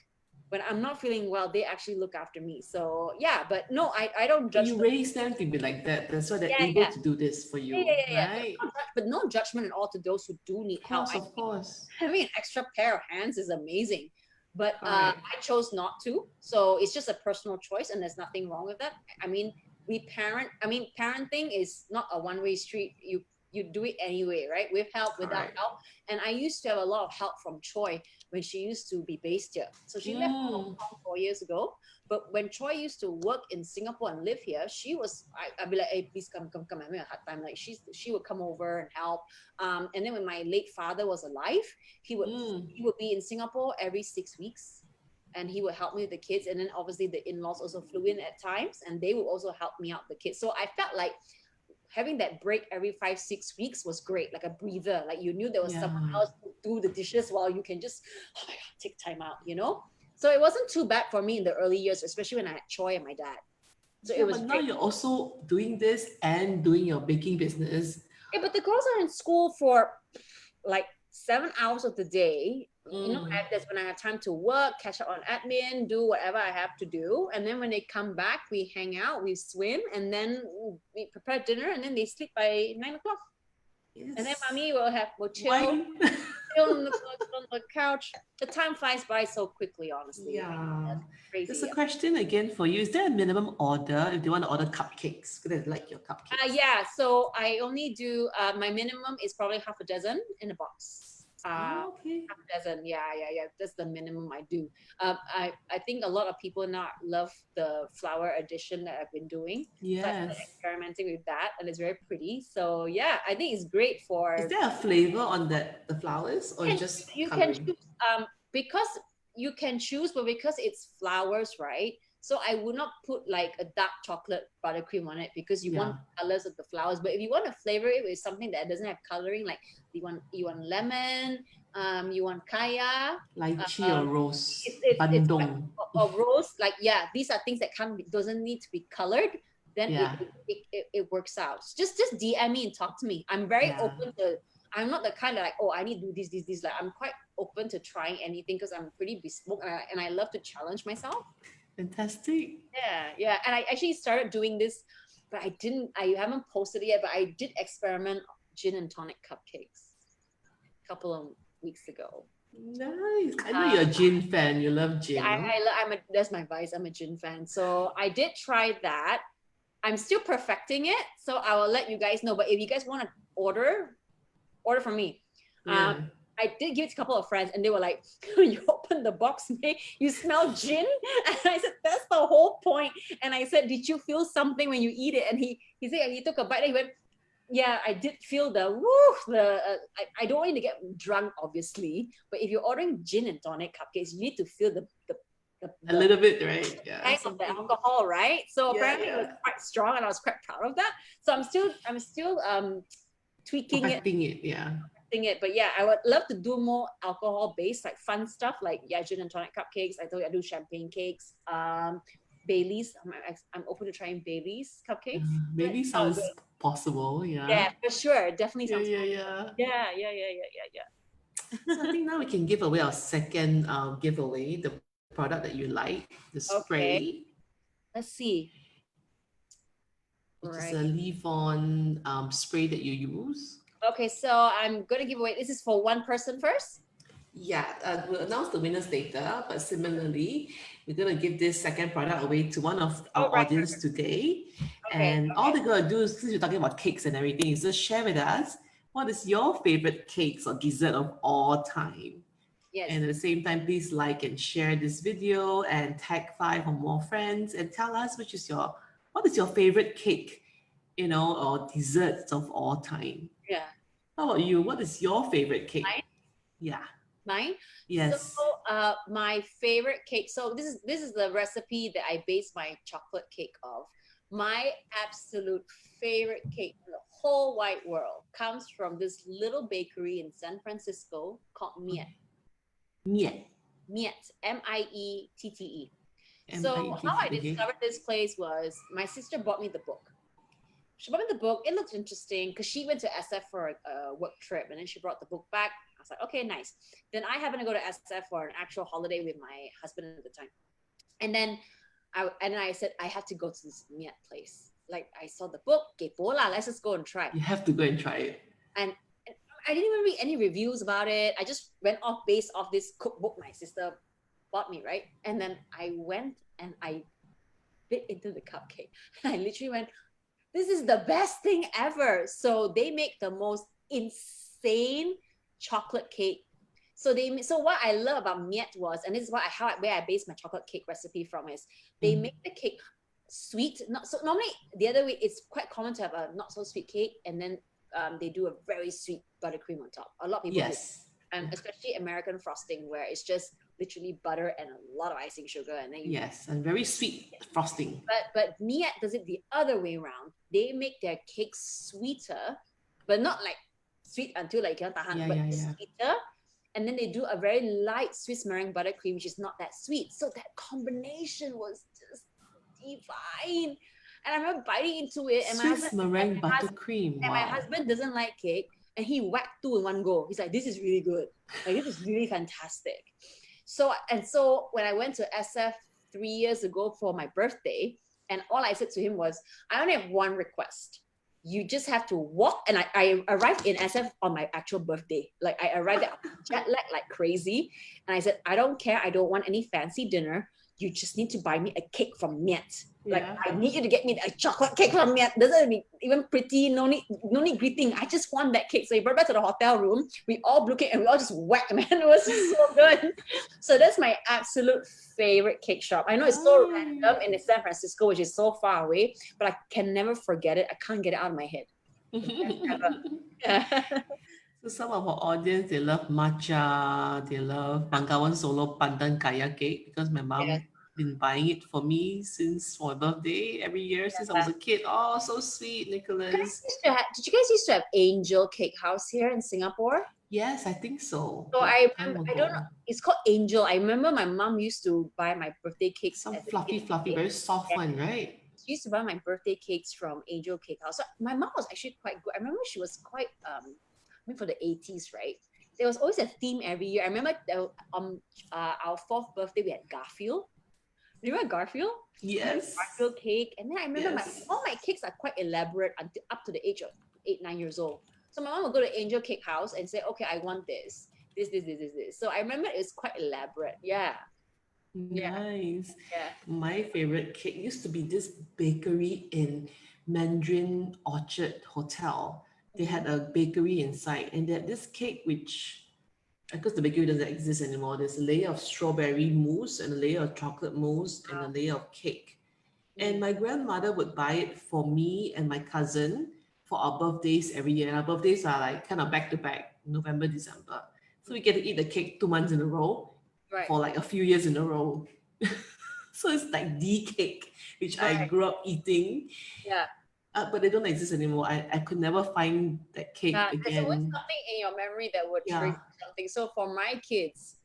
When I'm not feeling well, they actually look after me. So yeah, but no, I don't judge. You raise them to be like that. That's why they're able to do this for you, right? But no judgment at all to those who do need help. Of course. Having an extra pair of hands is amazing. but Right. I chose not to. So it's just a personal choice, and there's nothing wrong with that. I mean, parenting is not a one-way street. You do it anyway, right? With help, without Correct. help. And I used to have a lot of help from Choi when she used to be based here. So she left Hong Kong 4 years ago. But when Choi used to work in Singapore and live here, I'd be like, hey, please come, I'm having a hard time. Like she would come over and help. And then when my late father was alive, he would be in Singapore every 6 weeks, and he would help me with the kids. And then obviously the in-laws also flew in at times, and they would also help me out the kids. So I felt like having that break every 5-6 weeks was great, like a breather. Like you knew there was someone else to do the dishes while you can just, oh my God, take time out, you know? So it wasn't too bad for me in the early years, especially when I had Choi and my dad. So it was but now great. you're also doing this and doing your baking business. Yeah, but the girls are in school for like 7 hours of the day. You know, that's when I have time to work, catch up on admin, do whatever I have to do. And then when they come back, we hang out, we swim, and then we prepare dinner, and then they sleep by 9 o'clock. Yes. And then mommy will chill, Wine. chill on the couch. The time flies by so quickly, honestly. Yeah. Crazy. There's a question again for you. Is there a minimum order if they want to order cupcakes? Because they like your cupcakes. Yeah, so I only do, my minimum is probably half a dozen in a box. Okay. Half a dozen, yeah. That's the minimum I do. I think a lot of people now love the flower edition that I've been doing. So I started Yes. experimenting with that, and it's very pretty. So yeah, I think it's great for. Is there a flavor on the flowers or just you coloring? can choose, because you can choose, but because it's flowers, right? So I would not put like a dark chocolate buttercream on it, because you want the colors of the flowers. But if you want to flavor it with something that doesn't have coloring, like you want lemon, you want kaya, lychee or rose, it's bandung. or rose, like these are things that doesn't need to be colored. Then it works out. Just DM me and talk to me. I'm very open to. I'm not the kind of like, oh, I need to do this. Like, I'm quite open to trying anything, because I'm pretty bespoke, and I love to challenge myself. Fantastic. Yeah. And I actually started doing this, but I haven't posted it yet, but I did experiment gin and tonic cupcakes a couple of weeks ago. Nice. I know you're a gin fan. You love gin. That's my vice. I'm a gin fan. So I did try that. I'm still perfecting it, so I will let you guys know. But if you guys want to order from me. I did give it to a couple of friends, and they were like, you open the box, May, you smell gin? And I said, that's the whole point. And I said, did you feel something when you eat it? And he said, he took a bite, and he went, yeah, I did feel I don't want you to get drunk, obviously, but if you're ordering gin and tonic cupcakes, you need to feel the a little bit, right? Yeah. Kind of the alcohol, right? So apparently it was quite strong, and I was quite proud of that. So I'm still tweaking it. But yeah, I would love to do more alcohol based, like fun stuff, like gin and tonic cupcakes. I told you I do champagne cakes, Bailey's. I'm open to trying Bailey's cupcakes. Maybe sounds possible. Yeah, for sure. Definitely sounds Yeah. So I think now we can give away our second giveaway, the product that you like, the spray. Okay. Let's see. Which is a leave-on spray that you use. Okay, so I'm going to give away, this is for one person first? Yeah, we'll announce the winners later, but similarly, we're going to give this second product away to one of our audience today. And all they're going to do is, since we're talking about cakes and everything, is just share with us what is your favorite cakes or dessert of all time. Yes. And at the same time, please like and share this video and tag 5 or more friends and tell us what is your favorite cake, or desserts of all time. Yeah. How about you? What is your favorite cake? Mine? Yeah. Mine? Yes. So my favorite cake. So this is the recipe that I base my chocolate cake of. My absolute favorite cake in the whole wide world comes from this little bakery in San Francisco called Miette. Miette. Miette. Miette. So how I discovered this place was my sister bought me the book. She bought me the book. It looked interesting because she went to SF for a work trip, and then she brought the book back. I was like, okay, nice. Then I happened to go to SF for an actual holiday with my husband at the time. And then I said, I have to go to this Miette place. Like, I saw the book, let's just go and try. You have to go and try it. And I didn't even read any reviews about it. I just went based off this cookbook my sister bought me, right? And then I went and I bit into the cupcake. I literally went, this is the best thing ever. So they make the most insane chocolate cake. So what I love about Miet was, and this is where I based my chocolate cake recipe from, is they make the cake sweet. Not so normally the other way it's quite common to have a not so sweet cake, and then they do a very sweet buttercream on top. A lot of people do. And especially American frosting, where it's just literally butter and a lot of icing sugar, and then and very sweet frosting. But Miet does it the other way around. They make their cakes sweeter, but not like sweet until like you can't tahan, but sweeter. And then they do a very light Swiss meringue buttercream, which is not that sweet. So that combination was just divine. And I remember biting into it, and Swiss meringue buttercream. And my husband doesn't like cake, and he whacked 2 in one go. He's like, "This is really good. Like, this is really fantastic." So when I went to SF 3 years ago for my birthday, and all I said to him was, "I only have one request. You just have to walk." And I arrived in SF on my actual birthday. Like, I arrived at jet lag like crazy. And I said, "I don't care. I don't want any fancy dinner. You just need to buy me a cake from Miet. Like, I need you to get me a chocolate cake from Miet. Doesn't be even pretty. No need greeting. I just want that cake." So he brought back to the hotel room. We all blew cake and we all just whacked, man. It was just so good. So that's my absolute favorite cake shop. I know it's so random in San Francisco, which is so far away, but I can never forget it. I can't get it out of my head. So some of our audience, they love matcha, they love Bengawan Solo pandan kaya cake, because my mom been buying it for me since for my birthday every year since I was a kid. Oh, so sweet, Nicholas. Did you guys used to have Angel Cake House here in Singapore? Yes, I think so. So I remember, I don't know, it's called Angel. I remember my mom used to buy my birthday cakes. Some fluffy, very soft one, right? She used to buy my birthday cakes from Angel Cake House. So my mom was actually quite good. I remember she was quite, for the 80s, right? There was always a theme every year. I remember our 4th birthday, we had Garfield. Do you remember Garfield? Yes. Garfield cake. And then I remember all my cakes are quite elaborate until up to the age of 8-9 years old. So my mom would go to Angel Cake House and say, "Okay, I want this. So I remember it was quite elaborate. Yeah. Nice. Yeah. My favorite cake used to be this bakery in Mandarin Orchard Hotel. They had a bakery inside, and they had this cake which, because the bakery doesn't exist anymore, there's a layer of strawberry mousse and a layer of chocolate mousse and a layer of cake. And my grandmother would buy it for me and my cousin for our birthdays every year. And our birthdays are like kind of back to back, November, December. So we get to eat the cake 2 months in a row for like a few years in a row. So it's like the cake, which I grew up eating. Yeah. But they don't exist anymore. I could never find that cake again. There's always something in your memory that would trigger something. So for my kids,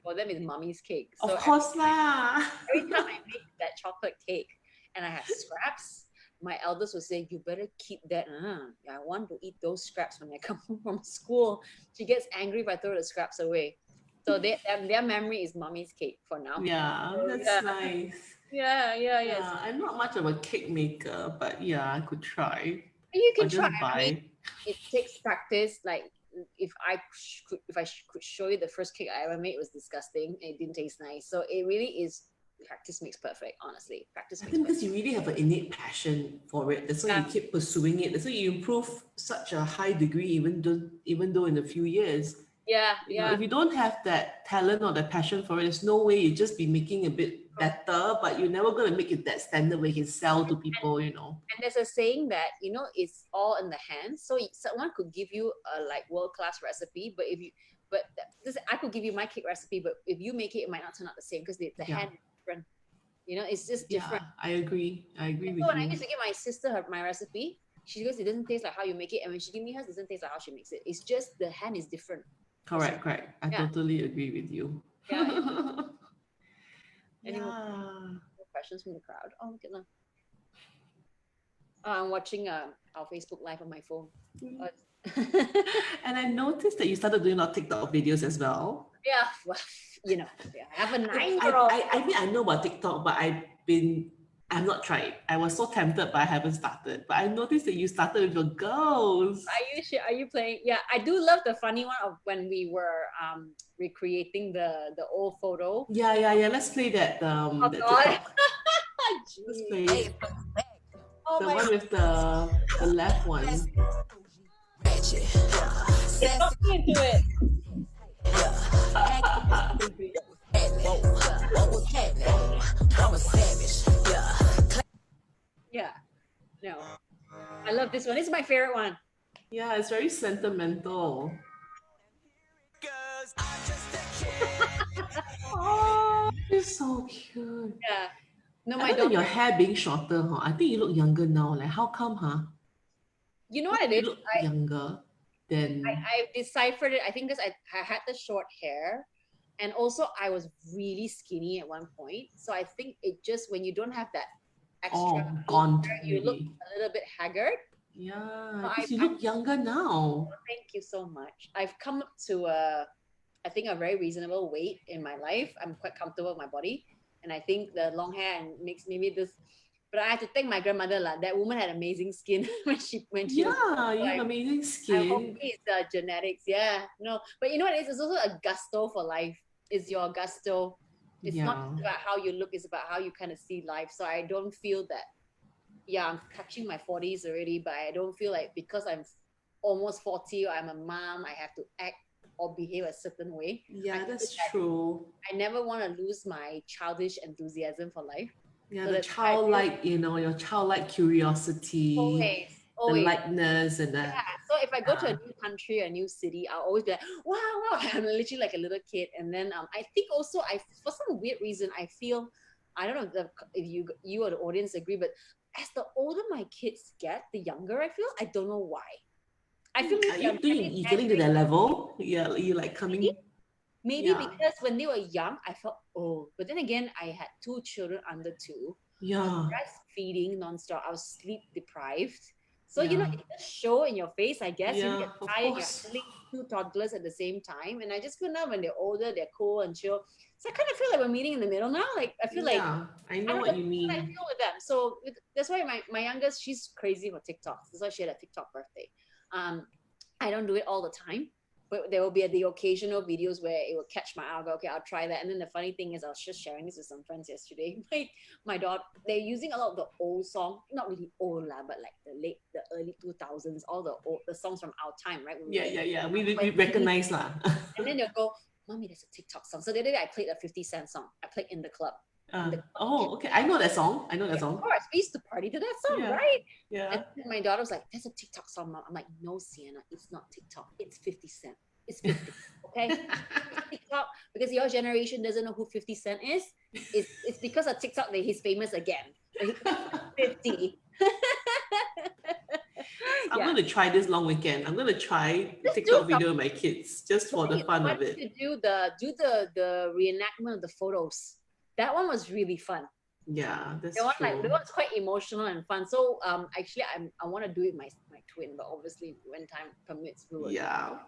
for them it's mommy's cake. So of course lah. Every time I make that chocolate cake and I have scraps, my eldest will say, "You better keep that. I want to eat those scraps when I come home from school." She gets angry if I throw the scraps away. So their memory is mommy's cake for now. Yeah, that's nice. Yeah. I'm not much of a cake maker, but yeah, I could try. You can I'll try. just buy. I mean, it takes practice. Like if I could show you the first cake I ever made, it was disgusting. It didn't taste nice. So it really is, practice makes perfect. Honestly, practice. I think because you really have an innate passion for it, that's why you keep pursuing it. That's why you improve such a high degree, even though in a few years. You know, if you don't have that talent or that passion for it, there's no way you just be making a bit better, but you're never going to make it that standard where you can sell to people, you know. And there's a saying that, it's all in the hands. So someone could give you a like world-class recipe, I could give you my cake recipe, but if you make it, it might not turn out the same because the hand is different. It's just different. Yeah, I agree with you. When I used to give my sister my recipe, she goes, "It doesn't taste like how you make it." And when she gives me hers, it doesn't taste like how she makes it. It's just the hand is different. Correct. I totally agree with you. Any more questions from the crowd? Oh, look at them. I'm watching our Facebook Live on my phone. And I noticed that you started doing our TikTok videos as well. Yeah, well, I have a 9-year-old. I mean, I know about TikTok, but I've been I've not tried. I was so tempted, but I haven't started. But I noticed that you started with your girls. Are you playing? Yeah, I do love the funny one of when we were recreating the old photo. Yeah. Let's play that Oh that God. TikTok. Let's Jeez. play Oh the my one with the left one. Get into it. Yeah. No. I love this one. This is my favorite one. Yeah, it's very sentimental. Oh, it's so cute. Yeah. No, my Other than your daughter. hair being shorter, huh? I think you look younger now. Like, how come, huh? You know Why what do it you is? look younger than? I deciphered it. I think because I had the short hair, and also I was really skinny at one point. So I think it just when you don't have that extra Oh, gaunt, hair, you look maybe. a little bit haggard. Yeah, So because you look younger now. thank you so much. I've come up to I think a very reasonable weight in my life. I'm quite comfortable with my body, and I think the long hair and makes maybe this. But I had to thank my grandmother lah. That woman had amazing skin when she was. Yeah, you have like, amazing I hope skin. it's genetics. Yeah, no, but you know what it is? It's also a gusto for life. It's your gusto. It's not Yeah. just about how you look. It's about how you kind of see life. So I don't feel that. Yeah, I'm touching my 40s already, but I don't feel like because I'm almost 40 or I'm a mom, I have to act or behave a certain way. Yeah, I that's feel that true. I never want to lose my childish enthusiasm for life. Yeah, So the that's why I feel childlike, your childlike curiosity, the always. lightness, and the Yeah. So if I go to a new country, a new city, I'll always be like, wow, wow. I'm literally like a little kid. And then I think also for some weird reason, I feel, I don't know if you or the audience agree, but as the older my kids get, the younger I feel. I don't know why. I feel Are you getting to that level? Yeah, you like coming. maybe Yeah. because when they were young, I felt old. But then again, I had 2 children under 2. I was Yeah. breastfeeding nonstop. I was sleep deprived. So, Yeah. it just show in your face, I guess. You Yeah, get of tired, you're course. handling 2 toddlers at the same time. And I just feel now when they're older, they're cool and chill. So I kind of feel like we're meeting in the middle now. Like, I feel like, Yeah, I know I don't what know you what I mean. feel with them. So that's why my youngest, she's crazy for TikTok. That's why she had a TikTok birthday. I don't do it all the time, but there will be the occasional videos where it will catch my eye. I'll go, okay, I'll try that. And then the funny thing is, I was just sharing this with some friends yesterday. My daughter, they're using a lot of the old song, not really old lah, but like the early 2000s, all the songs from our time, right? Yeah. We recognize lah. And then they'll go, Mommy, there's a TikTok song. So the other day I played a 50 Cent song. I played In the Club. Oh, okay. I know that song. Of course, we used to party to that song, Yeah. right? Yeah. And then my daughter was like, "There's a TikTok song, Mom." I'm like, "No, Sienna, it's not TikTok. It's 50 Cent. It's 50, okay? It's TikTok because your generation doesn't know who 50 Cent is. It's because of TikTok that he's famous again. But he's 50." I'm going to try this long weekend. I'm going to try Just TikTok do video with my kids just for the fun of it. You do the reenactment of the photos. That one was really fun. Yeah, that's That one, true. that one's quite emotional and fun. So actually I want to do it with my twin, but obviously when time permits, we will. Yeah.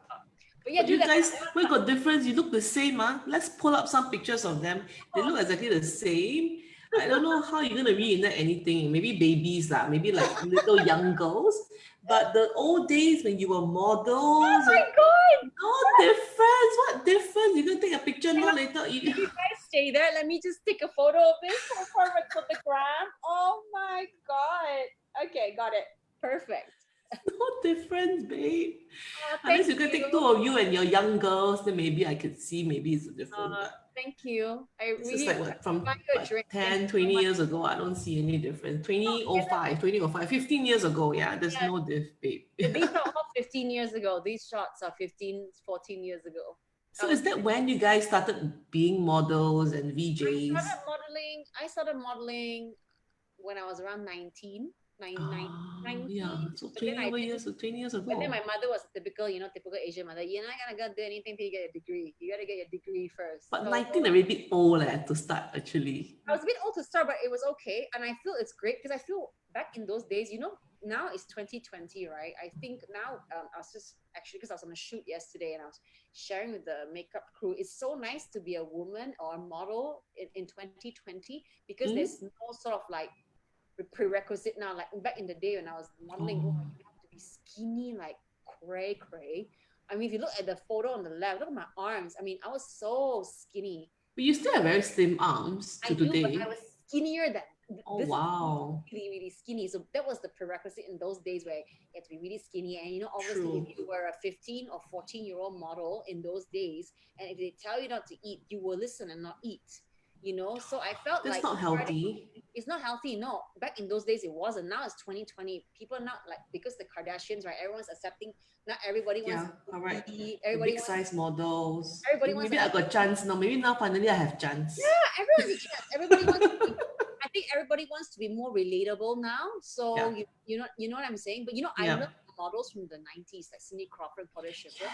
But yeah, But do you that. guys, we got difference. You look the same, huh? Let's pull up some pictures of them. They look exactly the same. I don't know how you're gonna reenact anything. Maybe babies lah, maybe like little young girls. But the old days when you were models, Oh my god! no difference. What difference? You're gonna take a picture now later. If you guys stay there, let me just take a photo of this for the gram. Oh my god! Okay, got it. Perfect. No difference, babe. Oh, Unless you can take 2 of you and your young girls, then maybe I could see maybe it's different. Thank you. I This really is like what, from buy you a what, drink. 10, 20 years ago. I don't see any difference. 2005, 15 years ago. Yeah, there's no diff, babe. These are all 15 years ago. These shots are 15, 14 years ago. So is that when you guys started being models and VJs? I started modeling when I was around 19. 19. Yeah, so 20 years ago. But then my mother was typical Asian mother. You're not gonna do anything till you get a degree. You gotta get your degree first. But So, 19 already a bit old to start actually. I was a bit old to start, but it was okay. And I feel it's great because I feel back in those days, now it's 2020, right? I think now I was just actually because I was on a shoot yesterday and I was sharing with the makeup crew. It's so nice to be a woman or a model in 2020 because there's no sort of like prerequisite now. Like back in the day when I was modeling, you have to be skinny, like cray. I mean, if you look at the photo on the left, look at my arms. I mean, I was so skinny. But you still have very slim arms to I do, today. but I was skinnier than Oh, this. wow. Is really skinny. So that was the prerequisite in those days where you had to be really skinny. And you know, obviously, True. if you were a 15 or 14-year-old model in those days, and if they tell you not to eat, you will listen and not eat. You know, so I felt That's like not healthy. it's not healthy. No, back in those days it wasn't. Now it's 2020. People are not like, because the Kardashians, right? Everyone's accepting. Not everybody wants Yeah, correct. to eat. The Everybody big wants. size models. Everybody wants Maybe to I got chance now. Maybe now finally I have chance. Yeah, everyone has a chance. Everybody wants to be, I think everybody wants to be more relatable now. So Yeah. you know what I'm saying? But you know, I Yeah. love models from the 90s, like Cindy Crawford, Claudia Schiffer.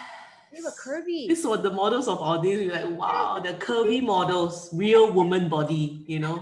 They were curvy. These were the models of our days. We're like, wow, the curvy models, real woman body, you know?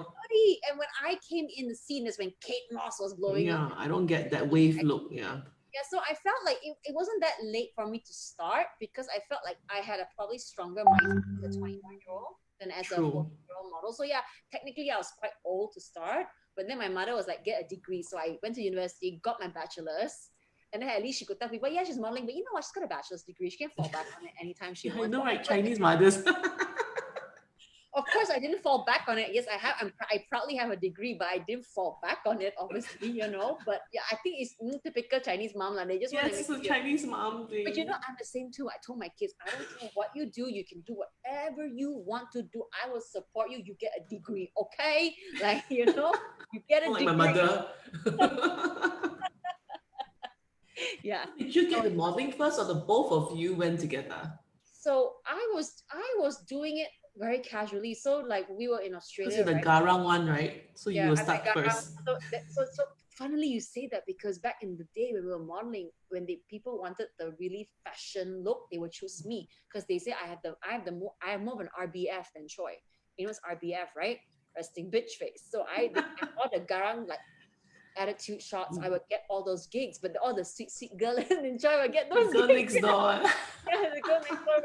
And when I came in the scene is when Kate Moss was blowing Yeah, up. I don't get that wave look. Yeah. Yeah, so I felt like it wasn't that late for me to start because I felt like I had a probably stronger mindset as a 21-year-old than as a True. 40-year-old model. So yeah, technically I was quite old to start, but then my mother was like, get a degree. So I went to university, got my bachelor's, and then at least she could tell people, yeah, she's modeling, but you know what, she's got a bachelor's degree. She can fall back on it anytime she Yeah, I wants. know, But right? Chinese mothers. of course, I didn't fall back on it. Yes, I proudly have a degree, but I didn't fall back on it, obviously, you know. But yeah, I think it's typical Chinese mom. Like, they just want to Yes, make the you. Chinese mom thing. But you know, I'm the same too. I told my kids, I don't care what you do. You can do whatever you want to do. I will support you. You get a degree, okay? Like, you know, you get a Like degree. my mother. Yeah. Did you get the modeling first, or the both of you went together? So I was doing it very casually. So like we were in Because Australia, you're the right? garang one, right? So you will I'm start like, first. so funnily you say that because back in the day when we were modeling, when people wanted the really fashion look, they would choose me because they say I have more of an RBF than Choi. You know it's RBF, right? Resting bitch face. So all the garang like attitude shots, I would get all those gigs, but all the sweet girl and Choi would get those Girl gigs. next door. Yeah, the girl next door.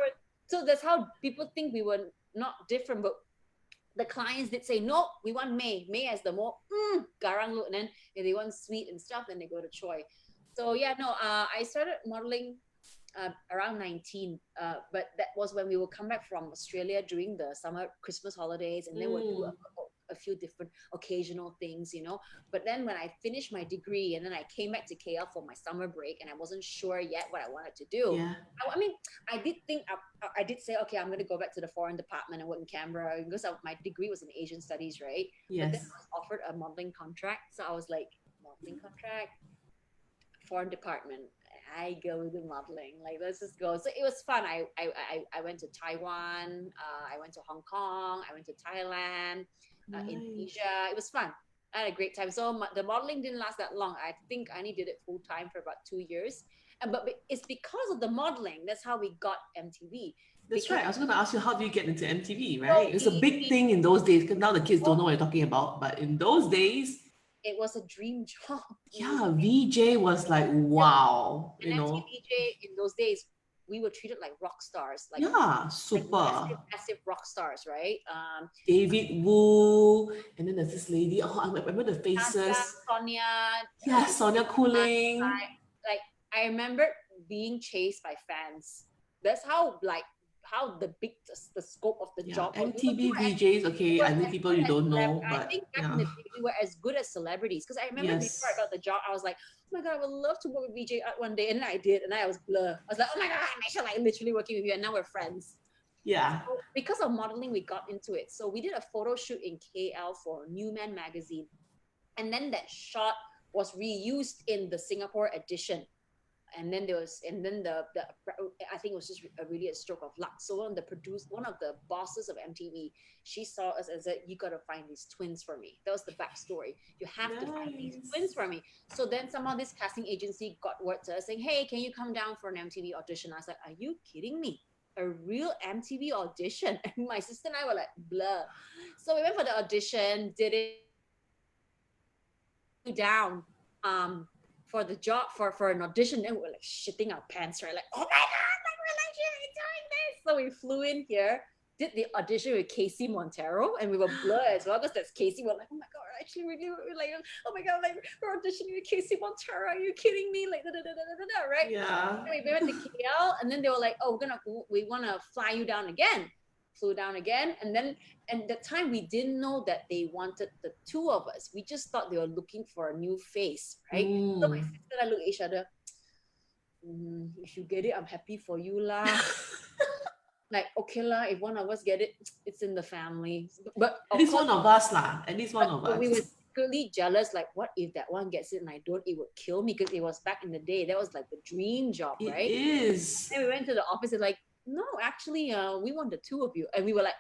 So that's how people think we were not different, but the clients did say, no, we want May as the more garang look. And then if they want sweet and stuff, then they go to Choi. So yeah, no, I started modeling around 19. But that was when we would come back from Australia during the summer Christmas holidays, and then we'll do a few different occasional things, you know. But then when I finished my degree and then I came back to KL for my summer break and I wasn't sure yet what I wanted to do. Yeah. I mean, I did think, I did say, okay, I'm going to go back to the foreign department and work in Canberra because my degree was in Asian studies, right? Yes. But then I was offered a modeling contract. So I was like, modeling contract, foreign department. I go do modeling. Like, let's just go. So it was fun. I went to Taiwan. I went to Hong Kong. I went to Thailand, Indonesia. It was fun. I had a great time. So the modeling didn't last that long. I think I only did it full time for about 2 years. But it's because of the modeling. That's how we got MTV. That's right. I was going to ask you, how do you get into MTV, right? It's a big thing in those days because now the kids don't know what you're talking about. But in those days, it was a dream job. Yeah, VJ was like, wow, and you know. VJ in those days, we were treated like rock stars. Like, yeah, super. Like massive rock stars, right? David Wu, and then there's this lady. Oh, I remember the faces. Sonia. Yeah, Sonia Cooling. Like, I remember being chased by fans. That's how the scope of the job. MTV VJs, okay, I think people you don't know, but I think back in the day we were as good as celebrities because I remember before I got the job, I was like, oh my god, I would love to work with VJ one day, and then I did, and I was blur. I was like, oh my god, I'm actually like literally working with you, and now we're friends. Yeah. So because of modeling, we got into it. So we did a photo shoot in KL for Newman magazine, and then that shot was reused in the Singapore edition. And then the I think it was just really a stroke of luck. So one of the bosses of MTV, she saw us and said, you got to find these twins for me. That was the backstory. You have to find these twins for me. So then somehow this casting agency got word to us saying, hey, can you come down for an MTV audition? I was like, are you kidding me? A real MTV audition? And my sister and I were like, blah. So we went for the audition, did it down. For the job, for an audition, and we're like shitting our pants, right? Like, oh my god, like we're like really doing this. So we flew in here, did the audition with Casey Montero, and we were blur as well because that's Casey. We're like, oh my god, actually really like, oh my god, like we're auditioning with Casey Montero. Are you kidding me? Like, right? Yeah. We went to KL, and then they were like, oh, we want to fly you down again. Flew down again, and that time we didn't know that they wanted the two of us. We just thought they were looking for a new face, right? So my sister and I look at each other. If you get it, I'm happy for you lah. Like, okay lah, if one of us get it, it's in the family. But At least one of us lah. At least one of us. we were secretly jealous. Like, what if that one gets it and I don't? It would kill me, because it was back in the day. That was like the dream job, right? It is. And we went to the office and like, no, actually, we want the two of you. And we were like,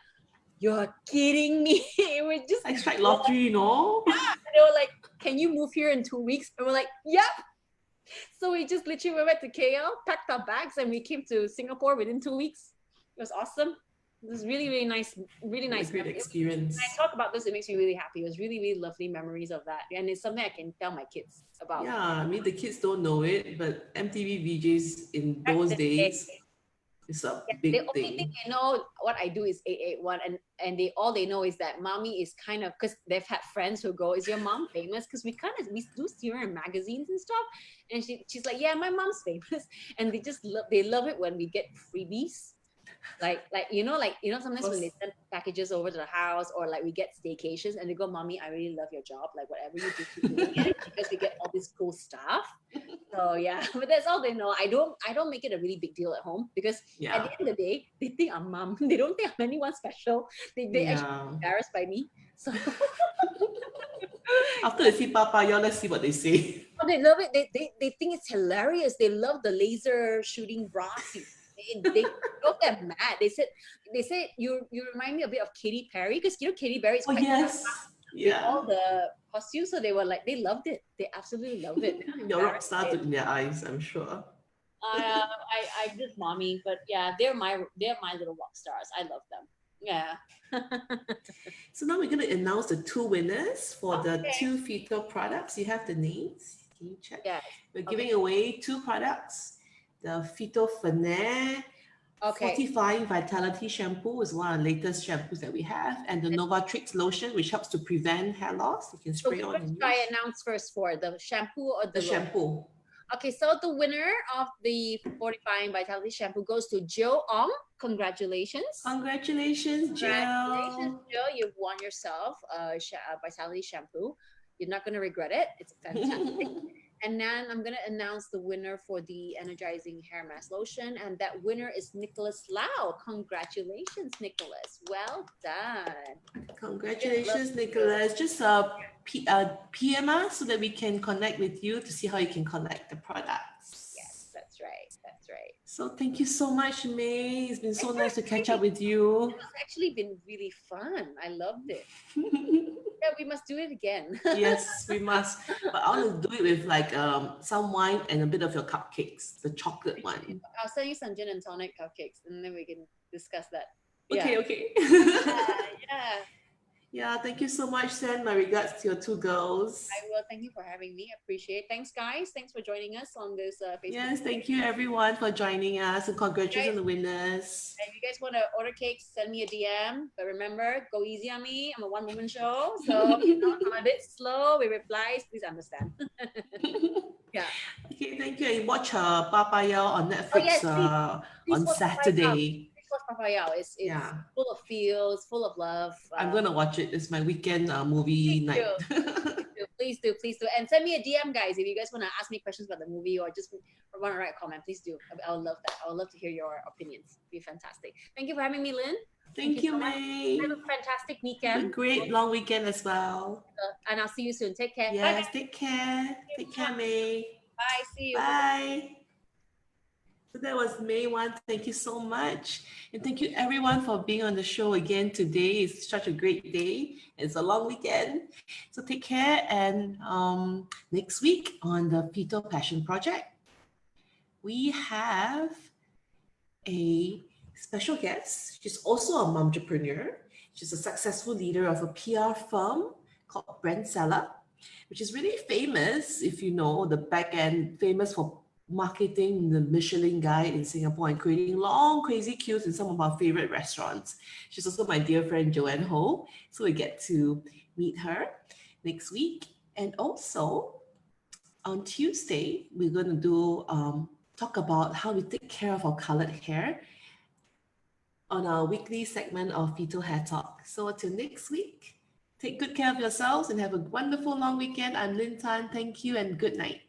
you're kidding me. We're just I strike lottery, you know? Yeah. And they were like, can you move here in 2 weeks? And we're like, yep. So we just literally went to KL, packed our bags, and we came to Singapore within 2 weeks. It was awesome. It was really, really nice, really nice. Great experience. When I talk about this, it makes me really happy. It was really, really lovely memories of that. And it's something I can tell my kids about. Yeah, I mean, the kids don't know it, but MTV VJs in those days, it's a big the only thing. thing they know what I do is 881, and all they know is that mommy is kind of, because they've had friends who go, is your mom famous? Because we do see her in magazines and stuff, and she's like, yeah, my mom's famous. And they love it when we get freebies. Like sometimes when they send packages over to the house, or like we get staycations and they go, mommy, I really love your job, like whatever you do, keep doing it, because we get all this cool stuff. So yeah, but that's all they know. I don't make it a really big deal at home, because at the end of the day, they think I'm mom. They don't think I'm anyone special. They actually embarrassed by me. So after they see Papa, y'all, let's see what they say. oh, they love it. They think it's hilarious. They love the laser shooting bras. They got them mad. They said you remind me a bit of Katy Perry, because Katy Perry is quite all the costumes, so they were like, they loved it. They absolutely loved it. Your rock star in their eyes, I'm sure. I just mommy, but yeah, they're my little rock stars. I love them. Yeah. So now we're going to announce the two winners for the two PHYTO products. You have the names. Can you check? Yeah. We're giving away two products. The PHYTO Finnair Fortifying Vitality Shampoo is one of the latest shampoos that we have, and the Novatrix Lotion, which helps to prevent hair loss. You can spray on. Which I announce first for the shampoo or the shampoo? Okay, so the winner of the Fortifying Vitality Shampoo goes to Joe Ong. Congratulations. Congratulations, Joe. Congratulations, Joe. You've won yourself a Vitality Shampoo. You're not going to regret it. It's fantastic. And then I'm going to announce the winner for the Energizing Hair Mask Lotion. And that winner is Nicholas Lau. Congratulations, Nicholas. Well done. Congratulations, Nicholas. Just PM us so that we can connect with you to see how you can collect the products. Yes, that's right. That's right. So thank you so much, May. It's been so nice to catch up with you. It's actually been really fun. I loved it. Yeah, we must do it again. Yes, we must. But I want to do it with like some wine and a bit of your cupcakes, the chocolate one. I'll send you some gin and tonic cupcakes, and then we can discuss that. Okay. Yeah. Yeah, thank you so much. Send my regards to your two girls. I will. Thank you for having me. I appreciate it. Thanks, guys. Thanks for joining us on this Facebook. Yes, thank you everyone for joining us, and congratulations on the winners. And if you guys want to order cakes, send me a DM. But remember, go easy on me. I'm a one-woman show, so I'm a bit slow with replies. Please understand. Yeah. Okay, thank you. And watch Papaya on Netflix please on watch Saturday. Watch Papaya. It's full of feels, full of love. I'm gonna watch it. It's my weekend movie night. Please do. And send me a DM, guys, if you guys want to ask me questions about the movie or just want to write a comment. Please do. I would love that. I would love to hear your opinions. It'd be fantastic. Thank you for having me, Lynn. Thank you, so much. May. Have a fantastic Have weekend. a great long weekend as well. And I'll see you soon. Take care. Yes, Bye. take care. Take care, May. Bye. See you. Bye. So that was May Wan. Thank you so much. And thank you everyone for being on the show again today. It's such a great day. It's a long weekend. So take care. And next week on the PHYTO Passion Project, we have a special guest. She's also a Mumtrepreneur. She's a successful leader of a PR firm called Brand Seller, which is really famous, if you know, the back end, famous for marketing the Michelin Guide in Singapore and creating long, crazy queues in some of our favorite restaurants. She's also my dear friend, Joanne Ho. So we get to meet her. next week. And also on Tuesday, we're going to do talk about how we take care of our colored hair on our weekly segment of PHYTO Hair Talk. So until next week, take good care of yourselves and have a wonderful long weekend. I'm Lin Tan. Thank you and good night.